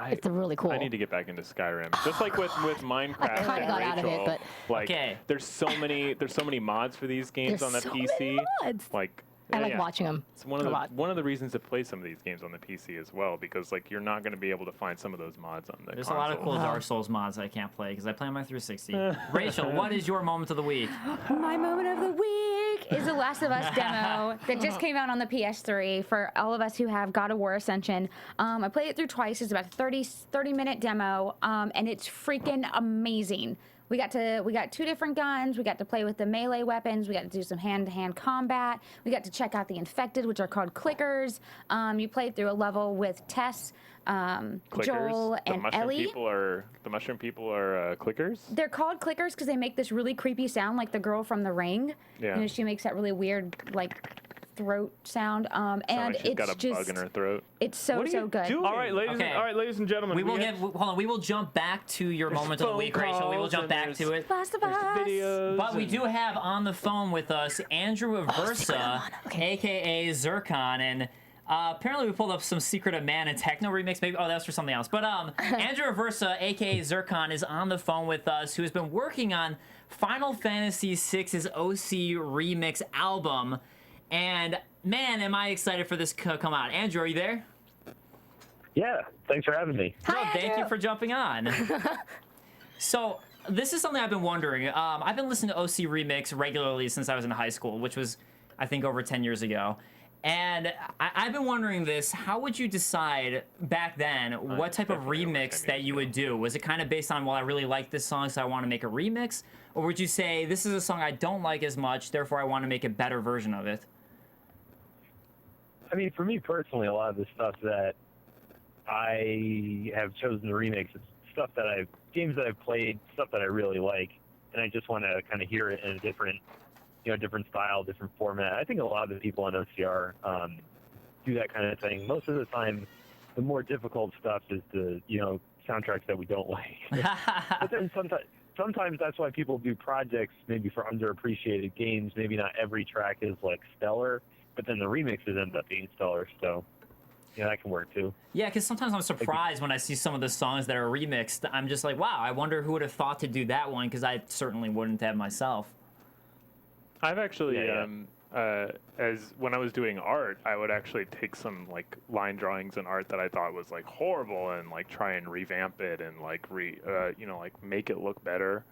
It's really cool. I need to get back into Skyrim. Just like with Minecraft I kinda and got out of it, Raychul, but- like Okay. there's so many mods for these games There's on the so PC. many mods. Like I like watching them. It's one of the reasons to play some of these games on the PC as well, because like you're not going to be able to find some of those mods on the There's console. a lot of cool Dark Souls mods I can't play because I play on my 360. Rachel, what is your moment of the week? My moment of the week is the Last of Us demo that just came out on the PS3 for all of us who have God of War Ascension. I played it through twice. It's about a 30-minute demo, and it's freaking amazing. We got 2 different guns. We got to play with the melee weapons. We got to do some hand-to-hand combat. We got to check out the infected, which are called clickers. You played through a level with Tess, Clickers? Joel, and Ellie. The mushroom people are clickers? They're called clickers because they make this really creepy sound, like the girl from The Ring. Yeah. You know, she makes that really weird, like, throat sound. And Like she's it's got a just, bug in her throat. it's so What are you good. doing? All right, ladies and gentlemen. We will have- hold on. We will jump back to your moment of the phone week, Rachel. We will calls jump and back to it. Last of Us. videos. But we do have on the phone with us Andrew Aversa, aka Zircon, and apparently we pulled up some Secret of Man and Techno remix. Maybe that was for something else. But Andrew Aversa, aka Zircon, is on the phone with us, who has been working on Final Fantasy VI's OC remix album. And man, am I excited for this to come out. Andrew, are you there? Yeah, thanks for having me. No, thank you for jumping on. So this is something I've been wondering. I've been listening to OC Remix regularly since I was in high school, which was, I think, over 10 years ago. And I've been wondering this, how would you decide back then what type of remix that you would do? Was it kind of based on, well, I really like this song, so I want to make a remix? Or would you say, this is a song I don't like as much, therefore I want to make a better version of it? I mean, for me personally, a lot of the stuff that I have chosen to remix is stuff that games that I've played, stuff that I really like, and I just want to kind of hear it in a different style, different format. I think a lot of the people on OCR do that kind of thing. Most of the time, the more difficult stuff is the soundtracks that we don't like. But then sometimes that's why people do projects maybe for underappreciated games. Maybe not every track is like stellar, but then the remixes end up being stellar. So that can work too. Yeah, because sometimes I'm surprised when I see some of the songs that are remixed. I'm just like, wow, I wonder who would have thought to do that one, because I certainly wouldn't have myself. I've actually, as when I was doing art, I would actually take some like line drawings and art that I thought was like horrible and like try and revamp it and like make it look better.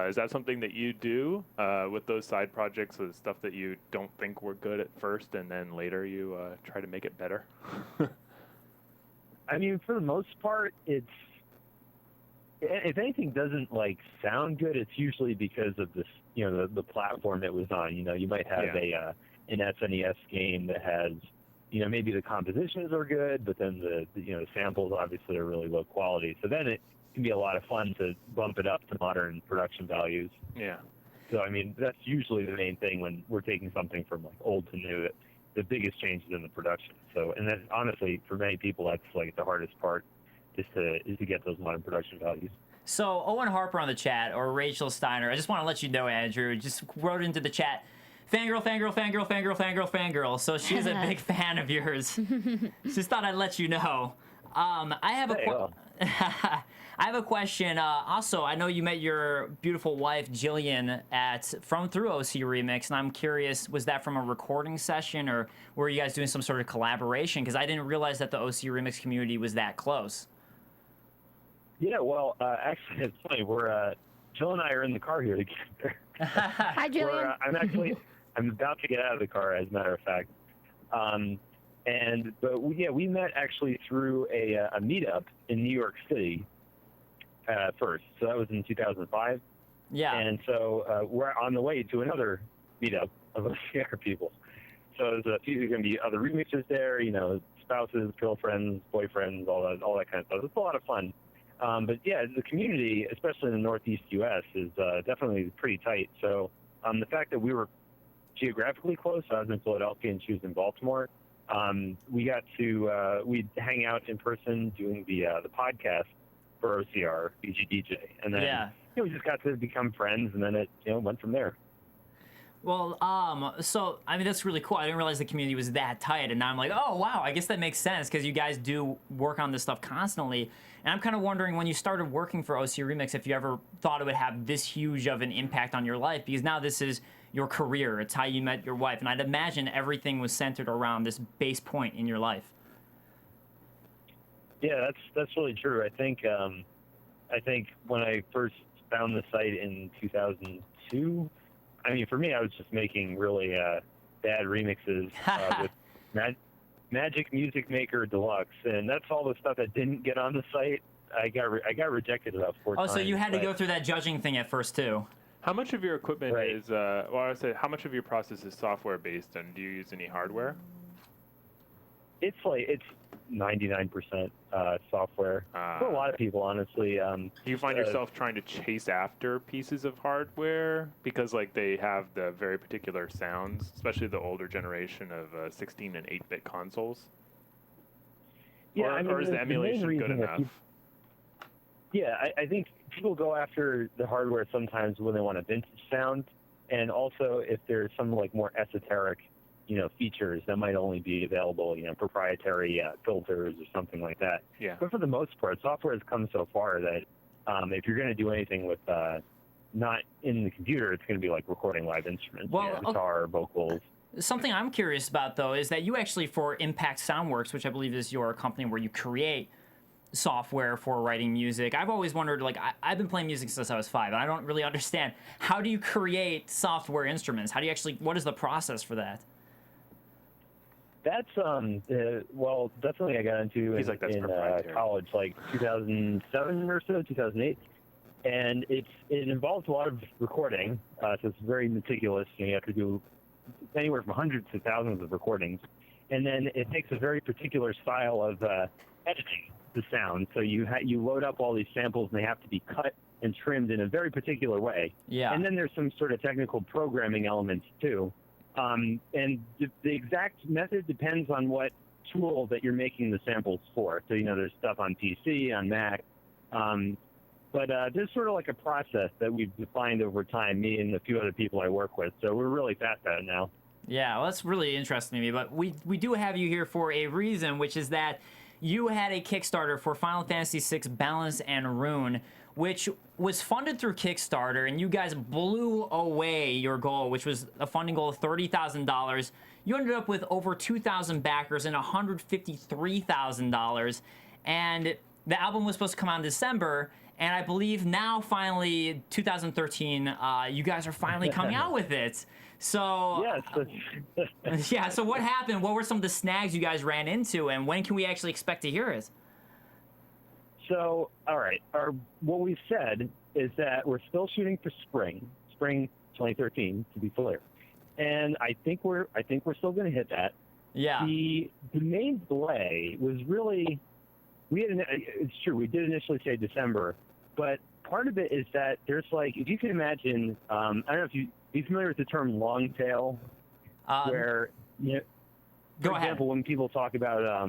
Is that something that you do with those side projects, the stuff that you don't think were good at first and then later you try to make it better? I mean, for the most part, it's, if anything doesn't like sound good, it's usually because of this, the platform it was on. You might have an SNES game that has, maybe the compositions are good, but then the samples obviously are really low quality. So then it can be a lot of fun to bump it up to modern production values. Yeah. So I mean, that's usually the main thing when we're taking something from like old to new. The biggest change is in the production. So, and then honestly, for many people, that's like the hardest part is to get those modern production values. So Owen Harper on the chat, or Rachel Steiner, I just want to let you know, Andrew, just wrote into the chat, fangirl, fangirl, fangirl, fangirl, fangirl, fangirl. So she's a big fan of yours. Just thought I'd let you know. I have a question. Also, I know you met your beautiful wife, Jillian, through OC Remix, and I'm curious, was that from a recording session, or were you guys doing some sort of collaboration? Because I didn't realize that the OC Remix community was that close. Yeah, well, actually, it's funny. Jill and I are in the car here together. Hi, Jillian. I'm about to get out of the car, as a matter of fact. But we met actually through a meetup in New York City first. So that was in 2005. Yeah. And so we're on the way to another meetup of OCR people. So there's going to be other remixers there, spouses, girlfriends, boyfriends, all that kind of stuff. It's a lot of fun. But yeah, the community, especially in the Northeast U.S., is definitely pretty tight. So the fact that we were geographically close, I was in Philadelphia and she was in Baltimore, we got to we'd hang out in person doing the podcast for OCR, BGDJ. And then we just got to become friends, and then it went from there. Well, so I mean that's really cool. I didn't realize the community was that tight, and now I'm like, oh wow, I guess that makes sense because you guys do work on this stuff constantly. And I'm kind of wondering when you started working for OC Remix if you ever thought it would have this huge of an impact on your life, because now this is your career. It's how you met your wife, and I'd imagine everything was centered around this base point in your life. Yeah, that's really true. I think when I first found the site in 2002. I mean, for me, I was just making really bad remixes with Magic Music Maker Deluxe, and that's all the stuff that didn't get on the site. I got rejected about 4 times. Oh, so you had to go through that judging thing at first too. How much of your equipment is? Well, I would say, how much of your process is software based, and do you use any hardware? It's 99% software. For a lot of people, honestly. Do you find yourself trying to chase after pieces of hardware because like they have the very particular sounds, especially the older generation of 16 and 8-bit consoles? Yeah, or is the emulation good enough? I think people go after the hardware sometimes when they want a vintage sound, and also if there's some like more esoteric features that might only be available, proprietary filters or something like that. Yeah. But for the most part, software has come so far that if you're going to do anything with not in the computer, it's going to be like recording live instruments, guitar, vocals. Something I'm curious about, though, is that you actually, for Impact Soundworks, which I believe is your company where you create software for writing music, I've always wondered, like, I've been playing music since I was 5, and I don't really understand, how do you create software instruments? How do you actually, what is the process for that? That's well, that's something I got into in college, like 2007 or so, 2008, and it involves a lot of recording. So it's very meticulous. You have to do anywhere from hundreds to thousands of recordings, and then it takes a very particular style of editing the sound. So you load up all these samples, and they have to be cut and trimmed in a very particular way. Yeah. And then there's some sort of technical programming elements too. And the exact method depends on what tool that you're making the samples for. So, there's stuff on PC, on Mac. But there's sort of like a process that we've defined over time, me and a few other people I work with. So we're really fast at it now. Yeah, well, that's really interesting to me. But we do have you here for a reason, which is that you had a Kickstarter for Final Fantasy VI Balance and Rune, which was funded through Kickstarter, and you guys blew away your goal, which was a funding goal of $30,000. You ended up with over 2,000 backers and $153,000, and the album was supposed to come out in December, and I believe now, finally, 2013, you guys are finally coming out with it. So, yes. yeah, so what happened? What were some of the snags you guys ran into, and when can we actually expect to hear it? So, all right. What we've said is that we're still shooting for spring 2013, to be clear, and I think we're still going to hit that. Yeah. The main delay was really it's true, we did initially say December, but part of it is that there's like, if you can imagine, I don't know if you're familiar with the term long tail, where for example, when people talk about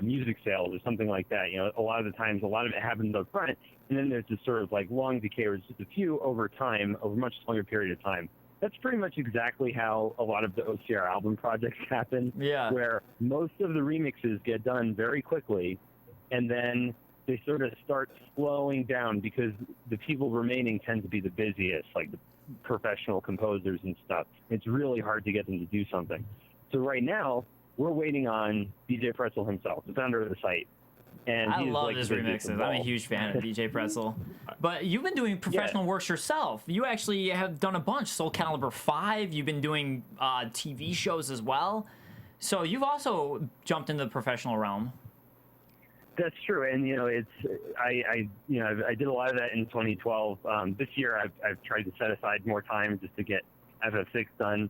music sales or something like that, a lot of the times, a lot of it happens up front, and then there's this sort of like long decay where it's just a few over time, over a much longer period of time. That's pretty much exactly how a lot of the OCR album projects happen, where most of the remixes get done very quickly, and then they sort of start slowing down because the people remaining tend to be the busiest, like the professional composers and stuff. It's really hard to get them to do something. So right now, we're waiting on DJ Pretzel himself, the founder of the site. And I love his remixes. I'm a huge fan of DJ Pretzel. But you've been doing professional works yourself. You actually have done a bunch. Soul Calibur 5. You've been doing TV shows as well. So you've also jumped into the professional realm. That's true, and I did a lot of that in 2012. This year, I've tried to set aside more time just to get FF6 done,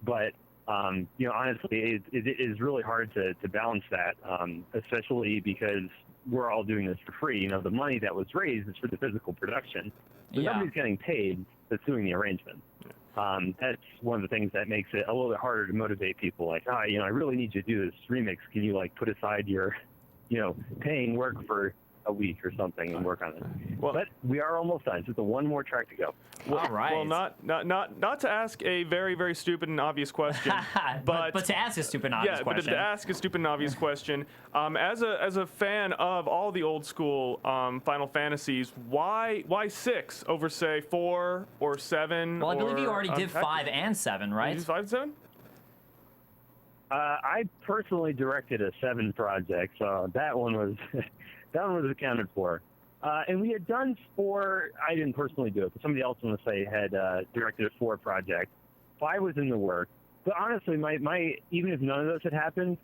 but honestly, it is really hard to balance that, especially because we're all doing this for free. The money that was raised is for the physical production, but nobody's getting paid that's doing the arrangement. That's one of the things that makes it a little bit harder to motivate people. Like, I really need you to do this remix. Can you put aside your paying work for a week or something and work on it. Well- But we are almost done. Just one more track to go. All right. Well, not to ask a very, very stupid and obvious question, but to ask a stupid and obvious yeah, question. but to ask a stupid and obvious question, as a fan of all the old school Final Fantasies, why 6 over say 4 or 7? Well, I believe you already did Tactics? 5 and 7, right? You did 5 and 7? I personally directed a 7 project, so that one was accounted for. And we had done 4. I didn't personally do it, but somebody else on the site had directed a 4 project. 5 was in the works. But honestly, my even if none of those had happened,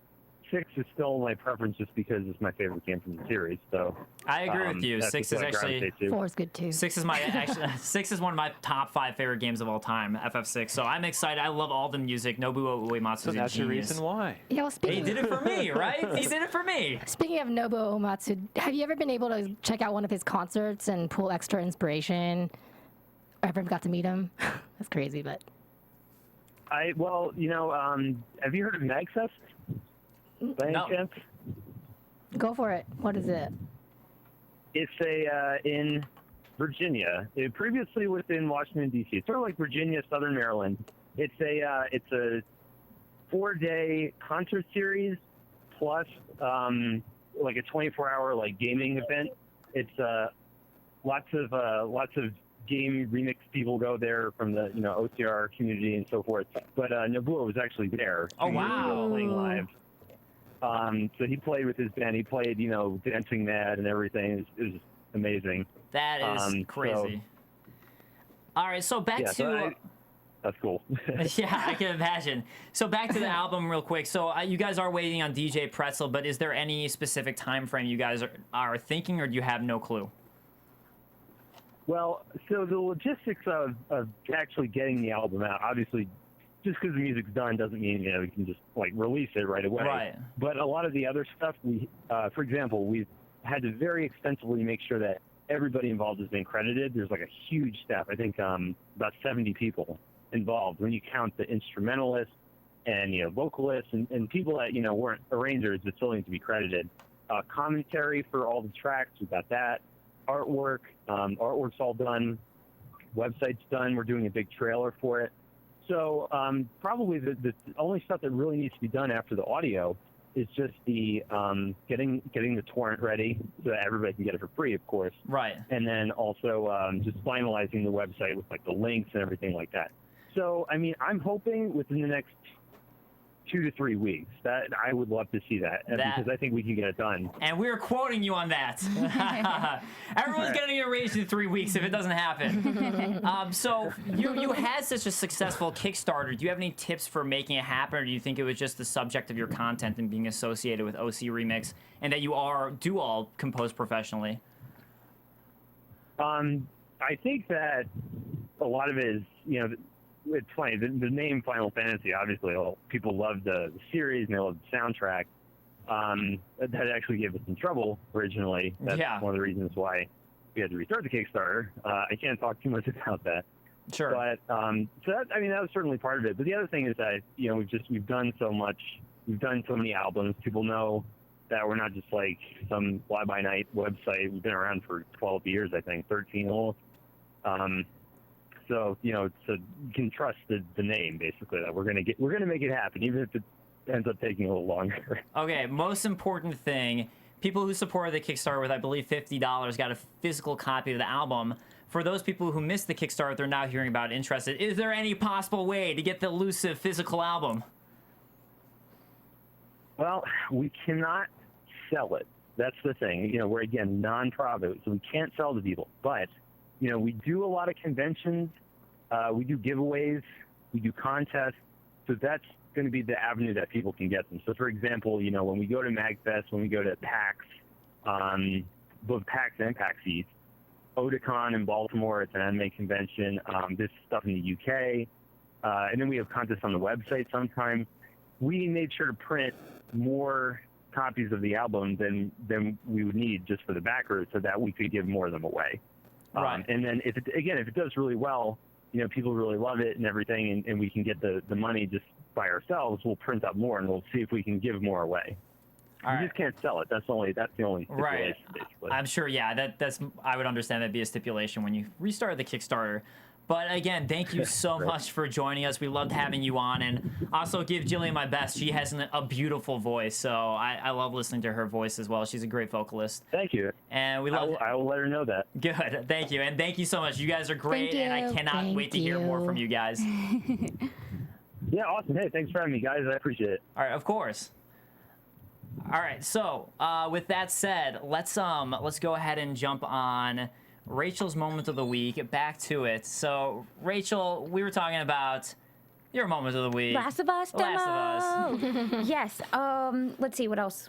6 is still my preference just because it's my favorite game from the series. So I agree with you. that's 6 just is what I actually gravitate to. 4 is good too. 6 is my actually 6 is one of my top 5 favorite games of all time. FF6. So I'm excited. I love all the music. Nobuo Uematsu So is a that's the genius. reason why. Yeah, well, He speaking did it for me, right? He did it for me. Speaking of Nobuo Uematsu, have you ever been able to check out one of his concerts and pull extra inspiration? Ever got to meet him? That's crazy, but Have you heard of Magfest? By any No. chance? go for it. What is it? It's in Virginia. It previously was in Washington D.C. It's sort of like Virginia, Southern Maryland. It's a 4-day concert series plus like a 24-hour like gaming event. It's lots of game remix people go there from the OCR community and so forth. But Nobuo was actually there. Oh, 2 years ago wow. playing live. So he played with his band. He played, Dancing Mad and everything. It was amazing. That is crazy. All right, so back to that's cool. yeah, I can imagine. So back to the album real quick. So you guys are waiting on DJ Pretzel, but is there any specific time frame you guys are thinking, or do you have no clue? Well, so the logistics of actually getting the album out, obviously, just because the music's done doesn't mean we can just like release it right away. Right. But a lot of the other stuff, for example, we've had to very extensively make sure that everybody involved has been credited. There's like a huge staff. I think about 70 people involved when you count the instrumentalists and vocalists and people that weren't arrangers but still need to be credited. Commentary for all the tracks, we got that. Artwork, artwork's all done. Website's done. We're doing a big trailer for it. So probably the only stuff that really needs to be done after the audio is just the getting the torrent ready so that everybody can get it for free, of course. Right. And then also just finalizing the website with like the links and everything like that. So I mean, I'm hoping within the next 2 to 3 weeks. That I would love to see that because I think we can get it done. And we're quoting you on that. Everyone's going to get raised in 3 weeks if it doesn't happen. So you had such a successful Kickstarter. Do you have any tips for making it happen, or do you think it was just the subject of your content and being associated with OC Remix, and that you do all compose professionally? I think that a lot of it is, it's funny. The name Final Fantasy, obviously, people loved the series and they loved the soundtrack. That actually gave us some trouble originally. That's one of the reasons why we had to restart the Kickstarter. I can't talk too much about that. Sure. But so that was certainly part of it. But the other thing is that we've done so much. We've done so many albums. People know that we're not just like some fly-by-night website. We've been around for 12 years, I think, 13 almost. So you can trust the name basically that we're gonna make it happen, even if it ends up taking a little longer. Okay, most important thing: people who supported the Kickstarter with, I believe, $50 got a physical copy of the album. For those people who missed the Kickstarter, they're now hearing about it, interested. Is there any possible way to get the elusive physical album? Well, we cannot sell it. That's the thing. We're again non-profit, so we can't sell to people, but we do a lot of conventions, we do giveaways, we do contests, so that's going to be the avenue that people can get them. So, for example, when we go to MagFest, when we go to PAX, both PAX and PAX East, Otakon in Baltimore, it's an anime convention, this stuff in the UK, and then we have contests on the website sometimes. We made sure to print more copies of the album than we would need just for the backers so that we could give more of them away. Right. And then if it does really well, people really love it and everything, and we can get the money just by ourselves, we'll print up more and we'll see if we can give more away. You just can't sell it. That's the only stipulation, Right. basically. I'm sure, yeah, that's I would understand that'd be a stipulation when you restart the Kickstarter. But again, thank you so much for joining us. We loved having you on, and also give Jillian my best. She has a beautiful voice, so I love listening to her voice as well. She's a great vocalist. Thank you. And we love. I will let her know that. Good, thank you, and thank you so much. You guys are great, Thank and I you. cannot wait to hear more from you guys. Yeah, awesome. Hey, thanks for having me, guys. I appreciate it. All right, of course. All right, so with that said, let's go ahead and jump on Rachel's moment of the week. Back to it. So, Rachel, we were talking about your moment of the week. Last of Us demo. Last of Us. Yes. Let's see. What else?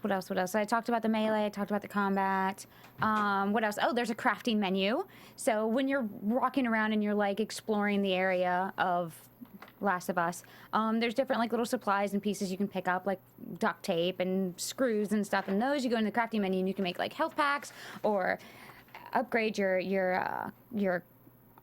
I talked about the melee. I talked about the combat. What else? Oh, there's a crafting menu. So when you're walking around and you're like exploring the area of Last of Us, there's different like little supplies and pieces you can pick up, like duct tape and screws and stuff. And those you go in the crafting menu and you can make like health packs or upgrade your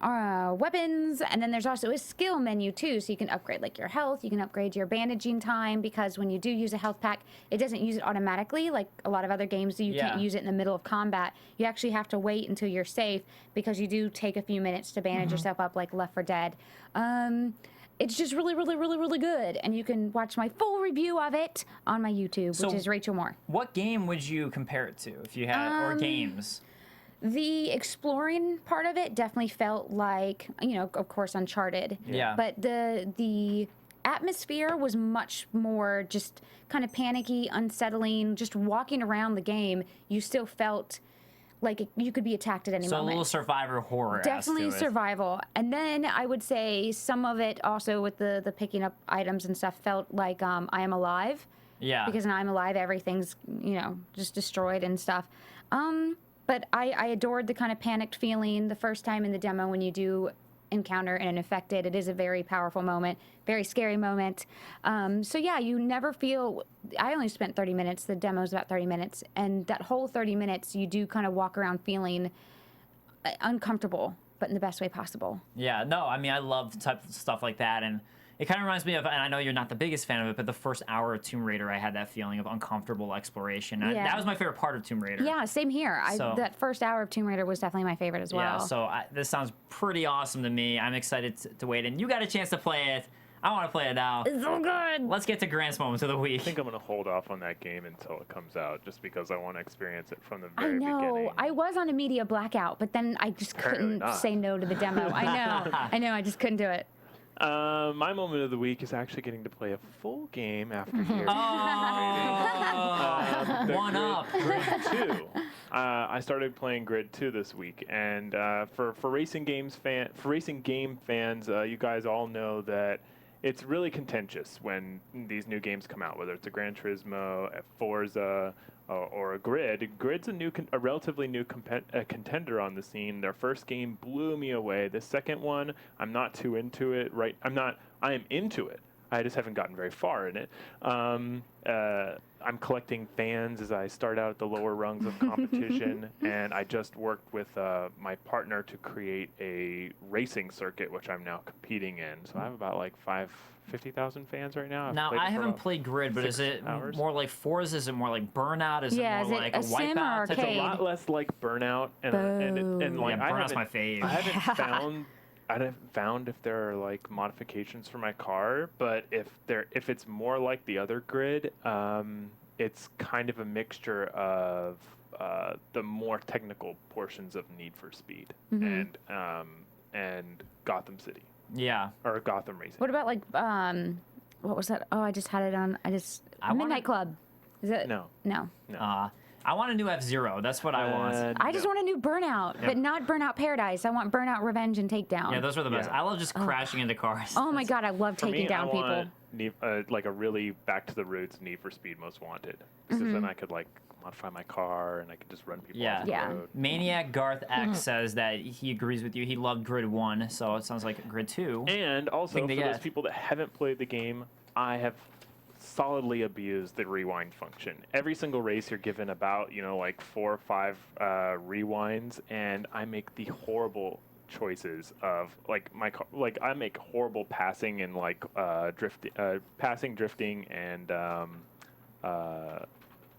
weapons. And then there's also a skill menu too, so you can upgrade like your health. You can upgrade your bandaging time, because when you do use a health pack, it doesn't use it automatically like a lot of other games. You can't use it in the middle of combat. You actually have to wait until you're safe, because you do take a few minutes to bandage yourself up, like Left 4 Dead. It's just really, really, really, really good, and you can watch my full review of it on my YouTube, which is Raychul Moore. What game would you compare it to if you had, or games? The exploring part of it definitely felt like, of course, Uncharted. Yeah. But the atmosphere was much more just kind of panicky, unsettling. Just walking around the game, you still felt like you could be attacked at any So moment. a little survivor horror. Definitely survival. And then I would say some of it also with the picking up items and stuff felt like I Am Alive. Yeah. Because in I Am Alive, everything's, just destroyed and stuff. But I adored the kind of panicked feeling the first time in the demo when you do encounter an infected. It is a very powerful moment, very scary moment. So yeah, you never feel. I only spent 30 minutes. The demo's about 30 minutes, and that whole 30 minutes, you do kind of walk around feeling uncomfortable, but in the best way possible. Yeah, no, I mean, I love the type of stuff like that, and it kind of reminds me of, and I know you're not the biggest fan of it, but the first hour of Tomb Raider, I had that feeling of uncomfortable exploration. Yeah. That was my favorite part of Tomb Raider. Yeah, same here. That first hour of Tomb Raider was definitely my favorite as well. Yeah, so this sounds pretty awesome to me. I'm excited to wait, and you got a chance to play it. I want to play it now. It's so good. Let's get to Grant's moment of the week. I think I'm going to hold off on that game until it comes out, just because I want to experience it from the very I know. beginning. I was on a media blackout, but then I just Apparently couldn't not. say no to the demo. I know. I just couldn't do it. My moment of the week is actually getting to play a full game after years. One up. Grid 2. I started playing Grid 2 this week, and for racing game fans, you guys all know that it's really contentious when these new games come out, whether it's a Gran Turismo, a Forza, or a Grid. Grid's a relatively new contender on the scene. Their first game blew me away. The second one, I'm not too into it. I am into it. I just haven't gotten very far in it. I'm collecting fans as I start out at the lower rungs of competition, and I just worked with my partner to create a racing circuit, which I'm now competing in. So I have about like 50,000 fans right now. Now, I haven't played Grid, but is it more like Forza? Is it more like Burnout? Is it more like a sim or Wipeout? It's a lot less like Burnout, and like Burnout's my fave. I haven't found if there are like modifications for my car, but if it's more like the other Grid, it's kind of a mixture of the more technical portions of Need for Speed and Gotham City. Yeah. Or Gotham Racing. What about like what was that? Oh, I just had it on. Midnight Club. Is it? No. No. I want a new F-Zero. That's what I want. I just want a new Burnout, but not Burnout Paradise. I want Burnout Revenge and Takedown. Yeah, those are the best. Yeah. I love just crashing into cars. Oh my god, I love taking down people. Like a really back to the roots Need for Speed Most Wanted, because then I could like modify my car and I could just run people off the road. Maniac Garth X says that he agrees with you. He loved Grid 1, so it sounds like Grid 2. And also for those people that haven't played the game, I have solidly abused the rewind function. Every single race you're given about, like 4 or 5 rewinds, and I make the horrible choices of I make horrible passing and like drifting and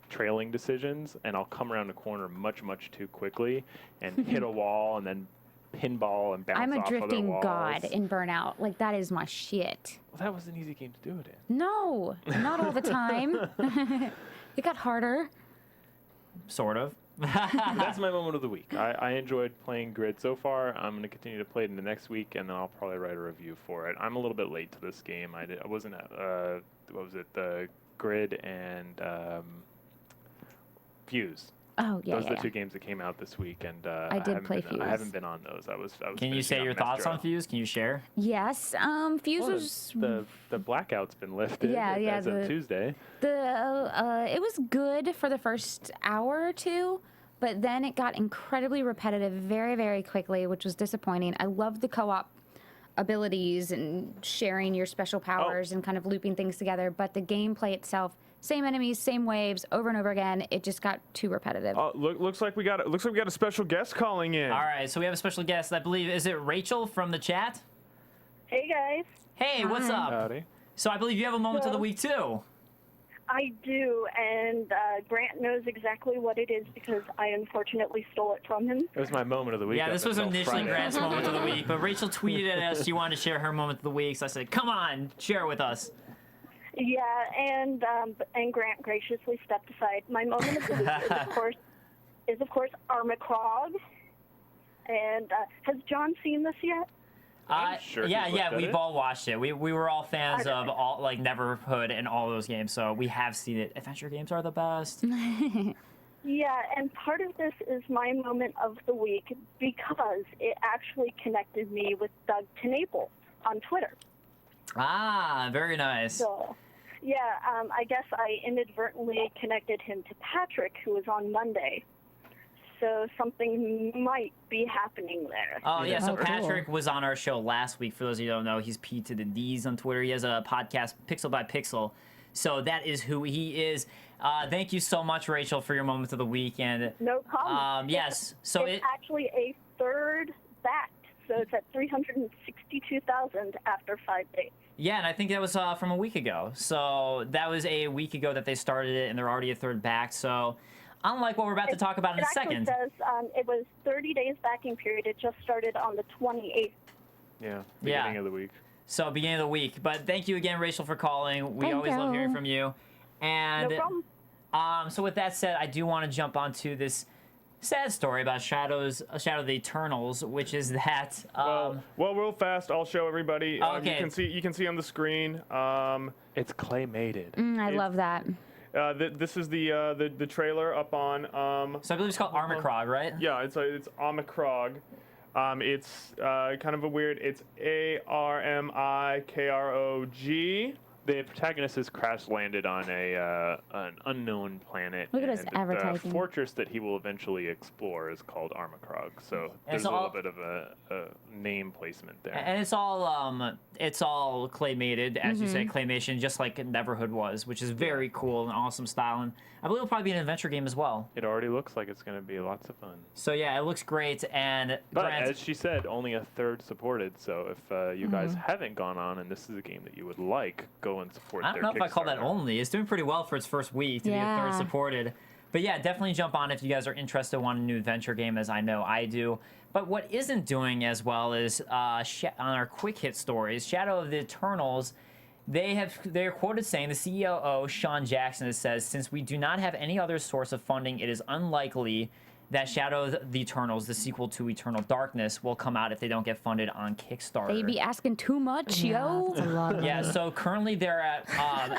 trailing decisions, and I'll come around the corner much too quickly and hit a wall and then pinball and bounce I'm a off other drifting walls. god in Burnout. Like, that is my shit. Well, that was an easy game to do it in. No, not all the time. It got harder. Sort of. That's my moment of the week. I enjoyed playing Grid so far. I'm going to continue to play it in the next week, and then I'll probably write a review for it. I'm a little bit late to this game. I wasn't at, what was it, the Grid and Fuse. Oh, yeah, Those yeah, are the two games that came out this week, and I did play Fuse. I haven't been on those. I was Can you say your thoughts on Fuse? Can you share? Yes, Fuse was... The blackout's been lifted as of Tuesday. It was good for the first hour or two, but then it got incredibly repetitive very, very quickly, which was disappointing. I loved the co-op abilities and sharing your special powers and kind of looping things together, but the gameplay itself, same enemies, same waves, over and over again. It just got too repetitive. Oh, looks like we got a special guest calling in. All right, so we have a special guest. I believe, is it Rachel from the chat? Hey guys. Hey, what's up? Howdy. So I believe you have a moment of the week too. I do, and Grant knows exactly what it is because I unfortunately stole it from him. It was my moment of the week. Yeah, this was initially Friday. Grant's moment of the week, but Rachel tweeted at us she wanted to share her moment of the week, so I said, come on, share it with us. Yeah, and Grant graciously stepped aside. My moment of the week is of course Armacrog. And has John seen this yet? Sure yeah, we've all watched it. We were all fans of all like Neverhood and all those games, so we have seen it. Adventure games are the best. Yeah, and part of this is my moment of the week because it actually connected me with Doug Knapel on Twitter. Ah, very nice. So, yeah, I guess I inadvertently connected him to Patrick, who was on Monday. So something might be happening there. Oh, yeah, so cool. Patrick was on our show last week. For those of you who don't know, he's P to the D's on Twitter. He has a podcast, Pixel by Pixel. So that is who he is. Thank you so much, Rachel, for your moment of the week. And, no problem. yes, so it's actually a third backed, so it's at 362,000 after 5 days. Yeah, and I think that was from a week ago. So that was a week ago that they started it, and they're already a third back. So unlike what we're about to talk about in a second. It actually says it was 30 days backing period. It just started on the 28th. Yeah, beginning of the week. So beginning of the week. But thank you again, Rachel, for calling. We always love hearing from you. And no problem. So with that said, I do want to jump onto this sad story about Shadow of the Eternals, which is that. Well, real fast, I'll show everybody. Okay. You can see on the screen. It's clay-mated. I love that. This is the trailer up on. So I believe it's called Armacrog, right? Yeah, it's Armacrog. It's kind of a weird. It's Armikrog. The protagonist is crash landed on an unknown planet. Look at us and advertising. The fortress that he will eventually explore is called Armacrog. So there's a little bit of a name placement there. And it's all claymated, as you say, claymation, just like Neverhood was, which is very cool and awesome style. And I believe it'll probably be an adventure game as well. It already looks like it's going to be lots of fun. So yeah, it looks great. And but as she said, only a third supported. So if you guys haven't gone on and this is a game that you would like, go and support their I don't know if I call that only. It's doing pretty well for its first week to be a third supported. But yeah, definitely jump on if you guys are interested in wanting a new adventure game, as I know I do. But what isn't doing as well is on our quick hit stories, Shadow of the Eternals. They're quoted saying, the CEO, Sean Jackson, says, since we do not have any other source of funding, it is unlikely that Shadow of the Eternals, the sequel to Eternal Darkness, will come out if they don't get funded on Kickstarter. They be asking too much, yo. That's a lot of money. So currently they're at,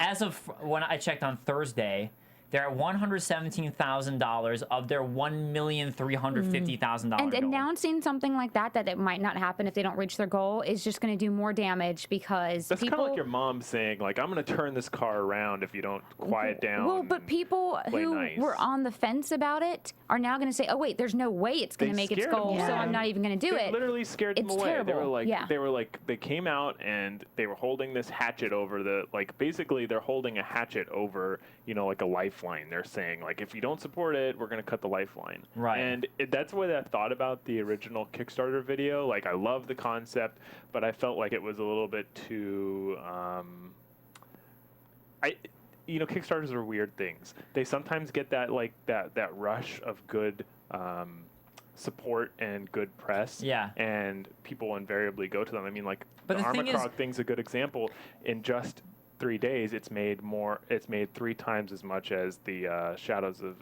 as of when I checked on Thursday, they're at $117,000 of their $1,350,000 And goal. announcing something like that it might not happen if they don't reach their goal is just going to do more damage because That's kind people... of like your mom saying, like, I'm going to turn this car around if you don't quiet down. Well, but people who were on the fence about it are now going to say, oh, wait, there's no way it's going to make its goal, so I'm not even going to do it. Literally scared them away. Terrible. They came out and they were holding this hatchet over basically they're holding a hatchet over, like a lifeline. They're saying, like, if you don't support it, we're going to cut the lifeline. Right. And that's what I thought about the original Kickstarter video. Like, I love the concept, but I felt like it was a little bit too... Kickstarters are weird things. They sometimes get that that rush of good support and good press. Yeah. And people invariably go to them. I mean, like But the the thing Armacrog is- thing's a good example. In just 3 days, it's made 3 times as much as the Shadows of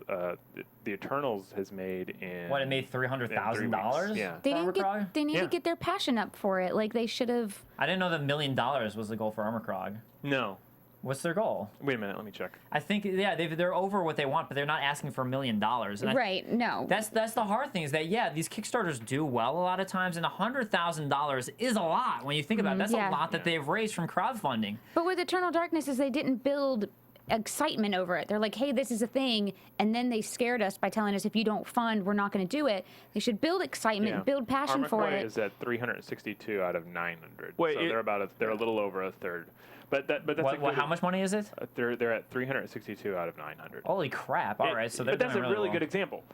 the Eternals has made in. What, it made $300,000? Yeah. They didn't Armacrog? get. They need Yeah. to get their passion up for it. Like they should have. I didn't know that $1 million was the goal for Armacrog. No. What's their goal? Wait a minute. Let me check. I think they're over what they want, but they're not asking for $1 million. And Right. No. That's the hard thing is that these Kickstarters do well a lot of times, and $100,000 is a lot when you think about it. That's yeah. a lot that they've raised from crowdfunding. But with Eternal Darkness, is they didn't build excitement over it. They're like, hey, this is a thing, and then they scared us by telling us if you don't fund, we're not going to do it. They should build excitement, build passion for Armacrog it. is at 362 out of 900. Wait, so they're a little over a third. But that's a good, How much money is it? They're at 362 out of 900. Holy crap! All right, so they're but that's a doing really well. good example.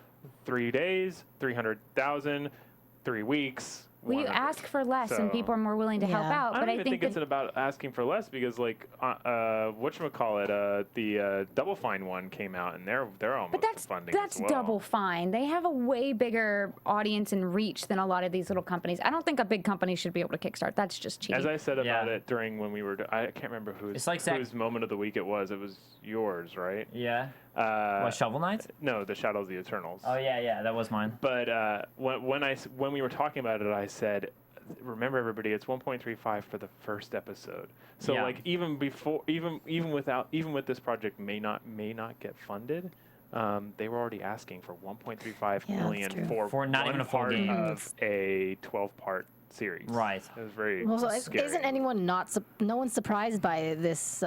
3 days, 300,000, 3 weeks. Well, you 100. ask for less, and So- people are more willing to help Yeah. out. I But don't I even think think it's that about asking for less because, like, whatchamacallit, the Double Fine one came out and they're almost But that's funding as well. Double Fine. They have a way bigger audience and reach than a lot of these little companies. I don't think a big company should be able to kickstart. That's just cheating. As I said about Yeah. it during when we were, I can't remember It's like Zach- whose moment of the week it was. It was yours, right? Yeah. What, Shovel Knight? No, the Shadows of the Eternals. Oh yeah, that was mine. But when we were talking about it, I said, remember everybody, it's 1.35 for the first episode. So Yeah. like even with this project may not get funded. They were already asking for 1.35 Yeah, million that's true. For not one even a full part game. of a 12-part series. Right. It was very Well, so scary. isn't anyone no one's surprised by this?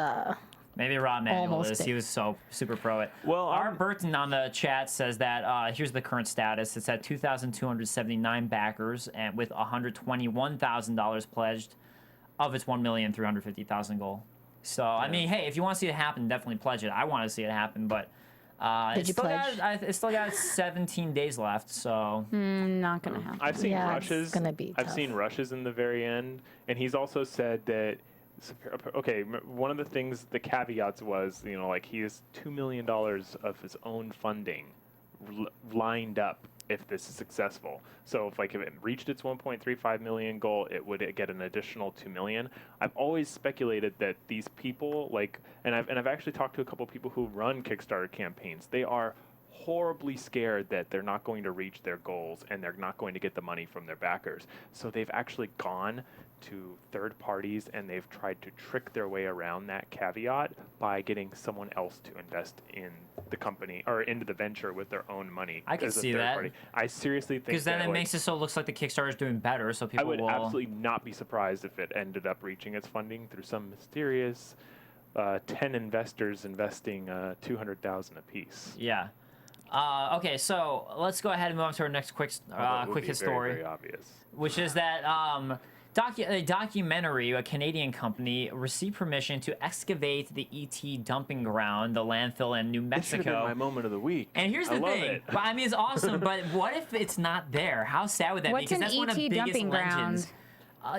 Maybe Rob Manuel Almost is. it. He was so super pro it. Well, Art Burton on the chat says that here's the current status. It's at 2,279 backers and with $121,000 pledged of its 1,350,000 goal. So I mean, hey, if you want to see it happen, definitely pledge it. I want to see it happen, but Did you pledge? It's still got 17 days left. So not gonna happen. I've seen Yeah, it's rushes. gonna be I've tough. seen rushes in the very end, and he's also said that. Okay, one of the things, the caveats was, like he has $2 million of his own funding lined up if this is successful. So if it reached its 1.35 million goal, it would get an additional 2 million. I've always speculated that these people, and I've actually talked to a couple people who run Kickstarter campaigns. They are horribly scared that they're not going to reach their goals and they're not going to get the money from their backers. So they've actually gone to third parties and they've tried to trick their way around that caveat by getting someone else to invest in the company or into the venture with their own money. I can as a see third that. party. I seriously think because then that, it makes it so it looks like the Kickstarter is doing better. So I people would will. absolutely not be surprised if it ended up reaching its funding through some mysterious 10 investors investing 200,000 apiece. Yeah. Okay, so let's go ahead and move on to our next quick Although it would be hit very, story, very obvious. which is that a documentary, a Canadian company, received permission to excavate the E.T. dumping ground, the landfill in New This should have been Mexico. my moment of the week. And here's the I love thing. it. Well, I mean, it's awesome, but what if it's not there? How sad would that What's be? an Because that's one of the E.T. biggest dumping legends.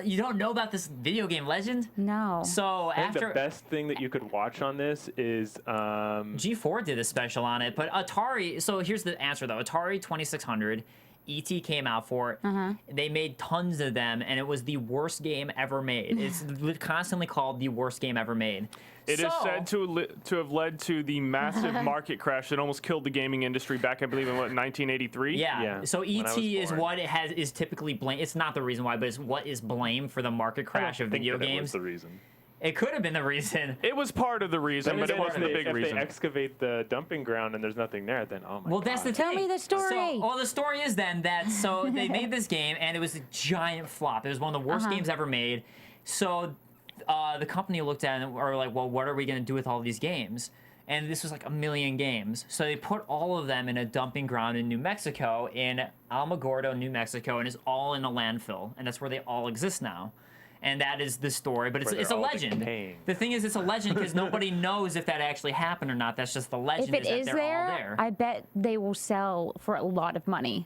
You don't know about this video game legend? No. So I think after the best thing that you could watch on this is G4 did a special on it, but Atari. So here's the answer though: Atari 2600, E.T. came out for it. They made tons of them, and it was the worst game ever made. It's constantly called the worst game ever made. It is said to have led to the massive market crash that almost killed the gaming industry back, I believe, in 1983. Yeah. Yeah, So when I was E.T. is born. what it has is typically blamed. It's not the reason why, but it's what is blamed for the market crash of I think video that it was games. the reason. It could have been the reason. It was part of the reason, but it wasn't the big if reason. they excavate the dumping ground and there's nothing there, then oh my Well, god. that's the Tell thing. me the story. So, well, the story is then that so they made this game and it was a giant flop. It was one of the worst games ever made. So the company looked at it and were like, well, what are we going to do with all these games? And this was like 1 million games. So they put all of them in a dumping ground in New Mexico, in Alamogordo, New Mexico, and it's all in a landfill. And that's where they all exist now. And that is the story, but it's Where a they're all legend. decaying. The thing is, it's a legend because nobody knows if that actually happened or not. That's just the legend. If it is that they're all there. I bet they will sell for a lot of money.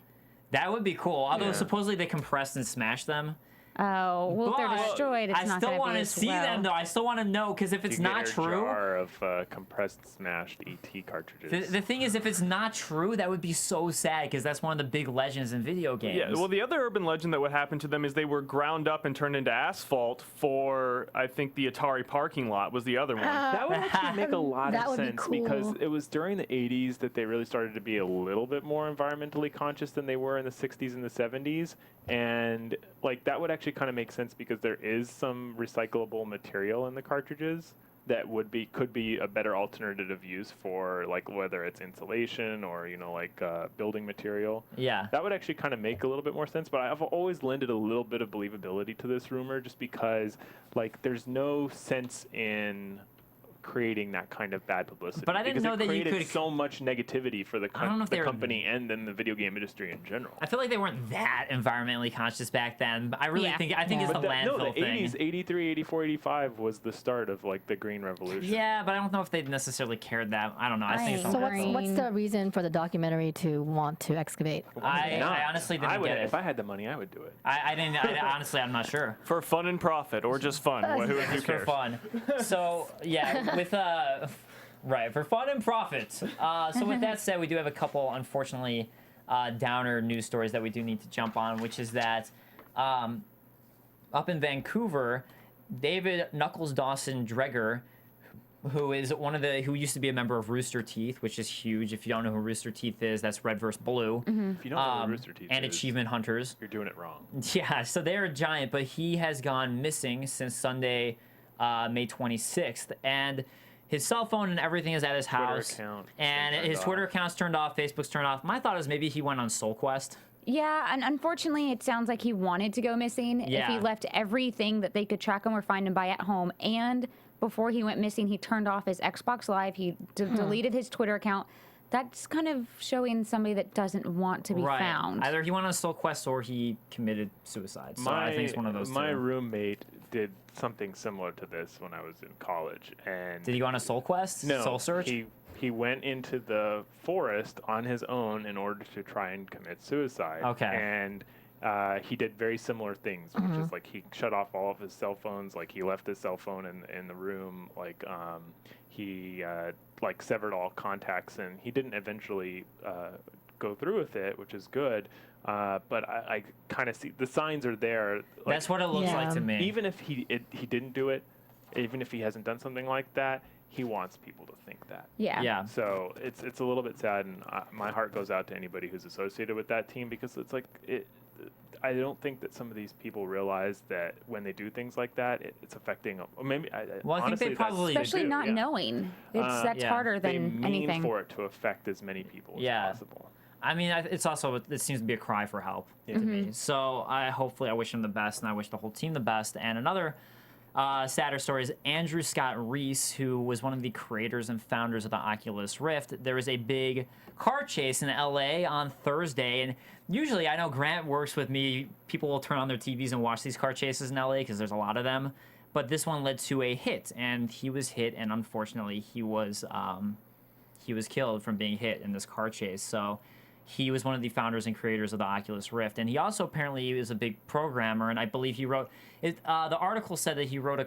That would be cool. Although Yeah. supposedly they compressed and smashed them. Oh, well, if they're But destroyed, it's I not still going to want be to as see well. them, though. I still want to know, because if it's You get not your true... jar of compressed, smashed E.T. cartridges. The thing is, if it's not true, that would be so sad, because that's one of the big legends in video games. Yeah, well, the other urban legend that would happen to them is they were ground up and turned into asphalt for, I think, the Atari parking lot was the other one. That would actually make a lot That of would be sense cool. because it was during the 80s that they really started to be a little bit more environmentally conscious than they were in the 60s and the 70s. And like that would actually kind of make sense because there is some recyclable material in the cartridges that could be a better alternative use for like whether it's insulation or like building material. Yeah. That would actually kind of make a little bit more sense, but I've always lended a little bit of believability to this rumor just because like there's no sense in creating that kind of bad publicity. But I didn't because know it that you created could- so much negativity for the, I don't know if they were- company and then the video game industry in general. I feel like they weren't that environmentally conscious back then. I really Yeah. think it's the But landfill no, the thing. 80s, 83, 84, 85 was the start of like the Green Revolution. Yeah, but I don't know if they necessarily cared that. I don't know. I think it's Right. So landfill. what's the reason for the documentary to want to excavate? I honestly didn't I would, get it. if I had the money, I would do it. I didn't. Honestly, I'm not sure. For fun and profit, or just fun. Who Just for cares? fun. So yeah, with right, for fun and profit. So with that said, we do have a couple, unfortunately, downer news stories that we do need to jump on, which is that up in Vancouver, David Knuckles Dawson Dreger, who used to be a member of Rooster Teeth, which is huge. If you don't know who Rooster Teeth is, that's red versus blue. If you don't know what Rooster Teeth and is, Achievement Hunters. you're doing it wrong. Yeah, so they're a giant, but he has gone missing since Sunday, May 26th, and his cell phone and everything is at his house. account has And been his turned Twitter off. account's turned off, Facebook's turned off. My thought is maybe he went on Soul Quest. Yeah, and unfortunately, it sounds like he wanted to go missing. If Yeah. he left everything that they could track him or find him by at home, and before he went missing, he turned off his Xbox Live, he deleted his Twitter account. That's kind of showing somebody that doesn't want to be found. Either he went on Soul Quest or he committed suicide. So I think it's one of those My two. roommate did something similar to this when I was in college, and Did he go on a Soul Quest? no, Soul Search? He went into the forest on his own in order to try and commit suicide. Okay. And he did very similar things, which is like he shut off all of his cell phones. Like he left his cell phone in the room. Like he like severed all contacts, and he didn't eventually go through with it, which is good. But I kind of see the signs are there. Like, That's what it looks like Yeah. to me. even if he didn't do it, even if he hasn't done something like that, he wants people to think that. Yeah. Yeah. So it's a little bit sad, and my heart goes out to anybody who's associated with that team because it's like I don't think that some of these people realize that when they do things like that, it's affecting. Or maybe Well, I think honestly, they that's- probably Especially do, not yeah. knowing. That's Yeah. harder They than mean anything. for it to affect as many people Yeah. as possible. I mean, it seems to be a cry for help to me. So hopefully I wish him the best, and I wish the whole team the best. And another sadder story is Andrew Scott Reese, who was one of the creators and founders of the Oculus Rift. There was a big car chase in LA on Thursday, and usually I know Grant works with me. People will turn on their TVs and watch these car chases in LA because there's a lot of them. But this one led to a hit, and he was hit, and unfortunately he was killed from being hit in this car chase. So he was one of the founders and creators of the Oculus Rift, and he also apparently is a big programmer. And I believe he wrote it. The article said that he wrote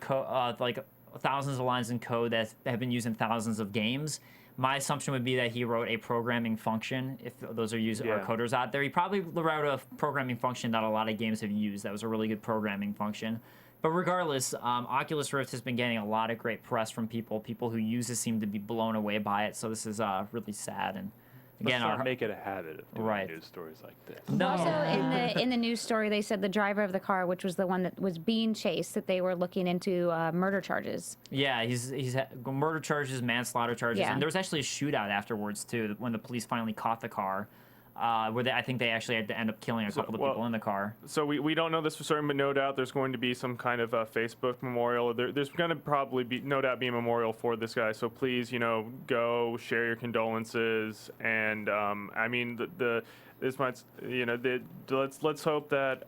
like thousands of lines in code that have been used in thousands of games. My assumption would be that he wrote a programming function. If those are coders out there, he probably wrote a programming function that a lot of games have used. That was a really good programming function. But regardless, Oculus Rift has been getting a lot of great press from people. People who use it seem to be blown away by it. So this is really sad. And again, Let's not make it a habit of doing Right. news stories like this. No. Also, in the news story, they said the driver of the car, which was the one that was being chased, that they were looking into murder charges. Yeah, he's had murder charges, manslaughter charges, Yeah. and there was actually a shootout afterwards too when the police finally caught the car, where I think they actually had to end up killing a couple of people in the car. So we don't know this for certain, but no doubt there's going to be some kind of Facebook memorial. There's going to probably be, no doubt, be a memorial for this guy. So please, go share your condolences. And I mean, this might, let's hope that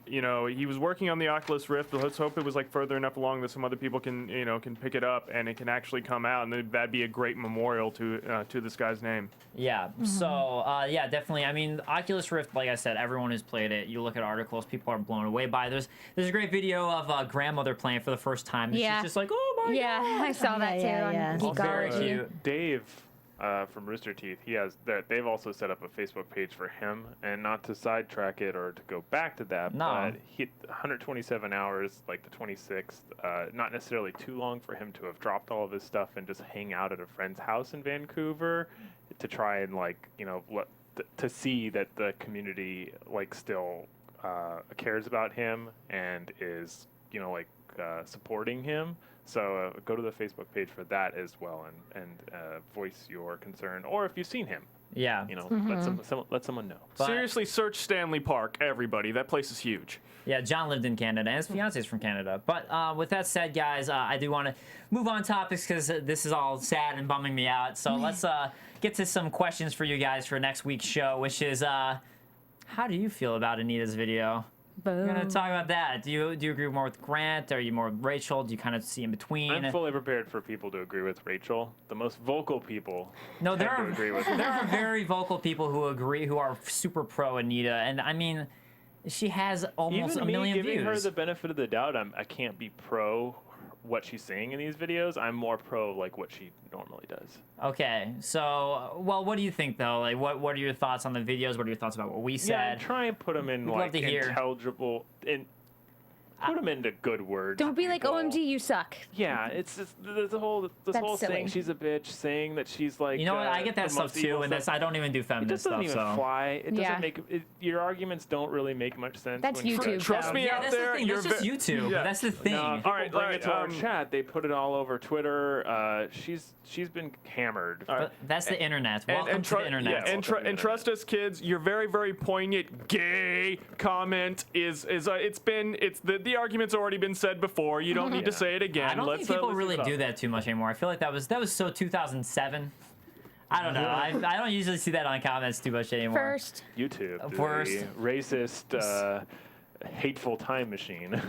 you know, he was working on the Oculus Rift, but let's hope it was like further enough along that some other people can, you know, can pick it up and it can actually come out, and that'd be a great memorial to this guy's name. Yeah. So yeah, definitely. I mean, Oculus Rift, like I said, everyone who's played it, you look at articles, people are blown away by it. There's a great video of a grandmother playing for the first time. And Yeah. She's just like, oh my Yeah, god. I saw that too on Also, Geekology. Dave from Rooster Teeth, they've also set up a Facebook page for him, and not to sidetrack it or to go back to that, No. but he 127 hours, like the 26th, not necessarily too long for him to have dropped all of his stuff and just hang out at a friend's house in Vancouver to try and, like, you know, to see that the community, like, still cares about him and is, you know, like, supporting him. So go to the Facebook page for that as well, and voice your concern, or if you've seen him, Yeah. you know, let someone know. But- Seriously, search Stanley Park, everybody. That place is huge. Yeah, John lived in Canada, and his fiance is from Canada. But with that said, guys, I do want to move on topics because this is all sad and bumming me out. So let's get to some questions for you guys for next week's show, which is, how do you feel about Anita's video? We're gonna talk about that. Do you agree more with Grant? Are you more with Raychul? Do you kind of see in between? I'm fully prepared for people to agree with Raychul. The most vocal people No, there tend are to agree with there are very vocal people who agree, who are super pro Anita, and I mean, she has almost Even a million me giving her views. the benefit of the doubt, I can't be pro what she's saying in these videos. I'm more pro like what she normally does. Okay, so well, what do you think though? Like, what are your thoughts on the videos? What are your thoughts about what we said? Yeah, try and put them in We'd love like to hear. intelligible and put them into good words. Don't be like, people. OMG, you suck. Yeah, it's just the whole That's whole silly. saying she's a bitch, saying that she's like. You know what? I get that the stuff most too, evil and that's stuff. I don't even do It feminist just doesn't stuff. even So fly. It doesn't Yeah. make your arguments don't really make much sense. That's when you YouTube, Trust though. me yeah, out that's there. the thing. That's just YouTube. Yeah. That's the thing. No, All right, bring it to our um, chat. They put it all over Twitter. She's been hammered. But that's the internet. Welcome to the internet. Yeah, and trust us, kids. Your very, very poignant gay comment is the argument's already been said before. You don't need to say it again. I don't Let's, think people let's really leave it do up. that too much anymore. I feel like that was so 2007. I don't know. I don't usually see that on comments too much anymore. First, YouTube, First. the racist, hateful time machine.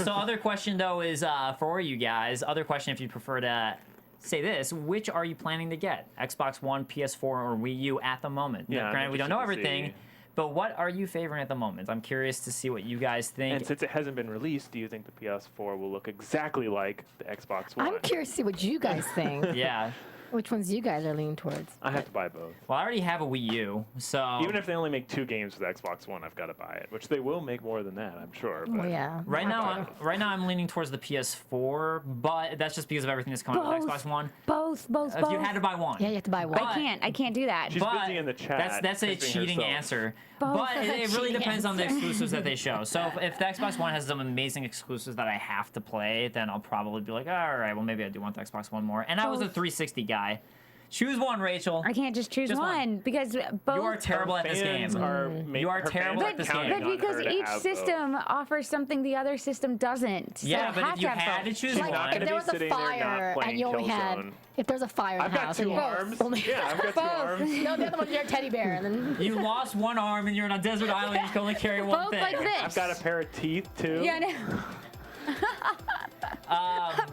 So other question though is for you guys. Other question, if you prefer to say this, which are you planning to get? Xbox One, PS4, or Wii U at the moment? Yeah, Now, I'm granted, we don't know interested to everything, see. but what are you favoring at the moment? I'm curious to see what you guys think. And since it hasn't been released, do you think the PS4 will look exactly like the Xbox One? I'm curious to see what you guys think. Yeah. Which ones you guys are leaning towards. I have to buy both. Well, I already have a Wii U, so Even if they only make 2 games for the Xbox One, I've got to buy it. Which they will make more than that, I'm sure. But Well, yeah. right now I'm leaning towards the PS4, but that's just because of everything that's coming out with Both. Xbox One. both. If you had to buy one. Yeah, you have to buy one. I can't do that. She's busy in the chat. That's a fixing cheating herself. answer. Both But are it really cheating depends on the answer. exclusives that they show. So if the Xbox One has some amazing exclusives that I have to play, then I'll probably be like, all right, well maybe I do want the Xbox One more. And I was a Both. 360 guy. Choose one, Rachel. I can't just choose Just one. one because both. You are terrible at this game. Fans are You are her terrible fans at this are game. counting But on because her to each have both. system offers something the other system doesn't. So Yeah, I but have if you to have had to both. choose She's one, not If gonna there be was a sitting there not fire playing and you only had, Killzone. if there's a fire in I've the got house, 2 and you arms. only- Yeah, I've got 2 arms. No, the other one's your teddy bear, and then you lost one arm and you're on a desert island. You can only carry one Both thing. like this. I've got a pair of teeth, too. Yeah, I know.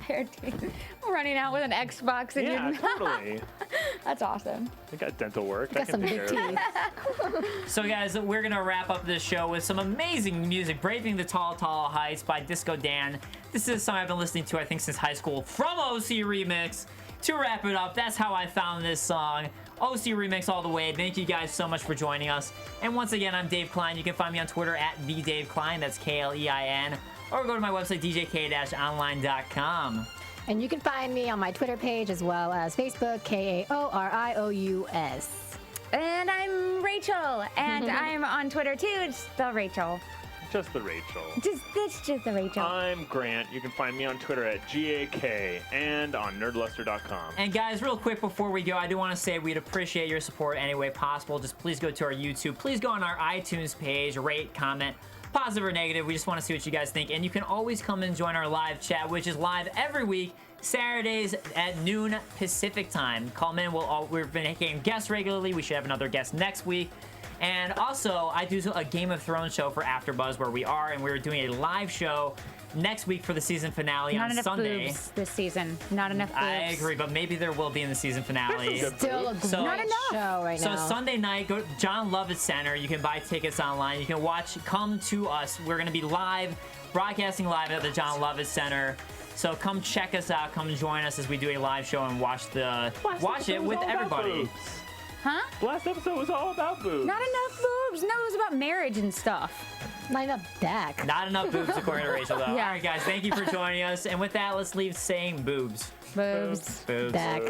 Pair of teeth. Running out with an Xbox and Yeah, you're totally. that's awesome. I got dental work. got I can some take big care of it. teeth. So guys, we're gonna wrap up this show with some amazing music, Braving the Tall, Tall Heights by Disco Dan. This is a song I've been listening to, I think, since high school, from OC Remix. To wrap it up, that's how I found this song. OC Remix all the way. Thank you guys so much for joining us. And once again, I'm Dave Klein. You can find me on Twitter at @VDaveKlein, that's Klein, or go to my website, djk-online.com. And you can find me on my Twitter page as well as Facebook, KAORIOUS. And I'm Rachel, and I'm on Twitter too. It's the Rachel. Just the Rachel. It's just the Rachel. I'm Grant. You can find me on Twitter at GAK and on nerdluster.com. And guys, real quick before we go, I do want to say we'd appreciate your support any way possible. Just please go to our YouTube. Please go on our iTunes page, rate, comment, positive or negative. We just want to see what you guys think. And you can always come and join our live chat, which is live every week, Saturdays at noon Pacific time. Call in. We've been getting guests regularly. We should have another guest next week. And also, I do a Game of Thrones show for AfterBuzz where we are, and we're doing a live show next week for the season finale Not on enough Sunday. boobs this season. Not enough boobs. I agree, but maybe there will be in the season finale. Still a great Not enough. show right So now. Sunday night, go to John Lovett Center. You can buy tickets online. You can watch. Come to us. We're gonna be live, broadcasting live at the John Lovett Center. So come check us out. Come join us as we do a live show and watch it with everybody. Huh? Last episode was all about boobs. Not enough boobs. No, it was about marriage and stuff. Not enough deck. Not enough boobs, according to Rachel, though. Yeah. All right, guys, thank you for joining us. And with that, let's leave saying boobs. Boobs. Boobs. Deck.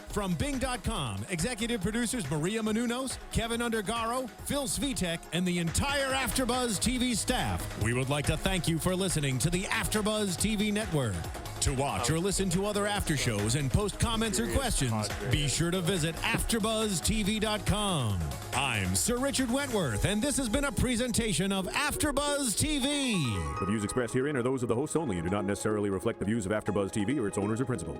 From Bing.com, executive producers Maria Menounos, Kevin Undergaro, Phil Svitek, and the entire AfterBuzz TV staff, we would like to thank you for listening to the AfterBuzz TV network. To watch or listen to other after shows and post comments or questions, be sure to visit AfterBuzzTV.com. I'm Sir Richard Wentworth, and this has been a presentation of AfterBuzz TV. The views expressed herein are those of the hosts only and do not necessarily reflect the views of AfterBuzz TV or its owners or principals.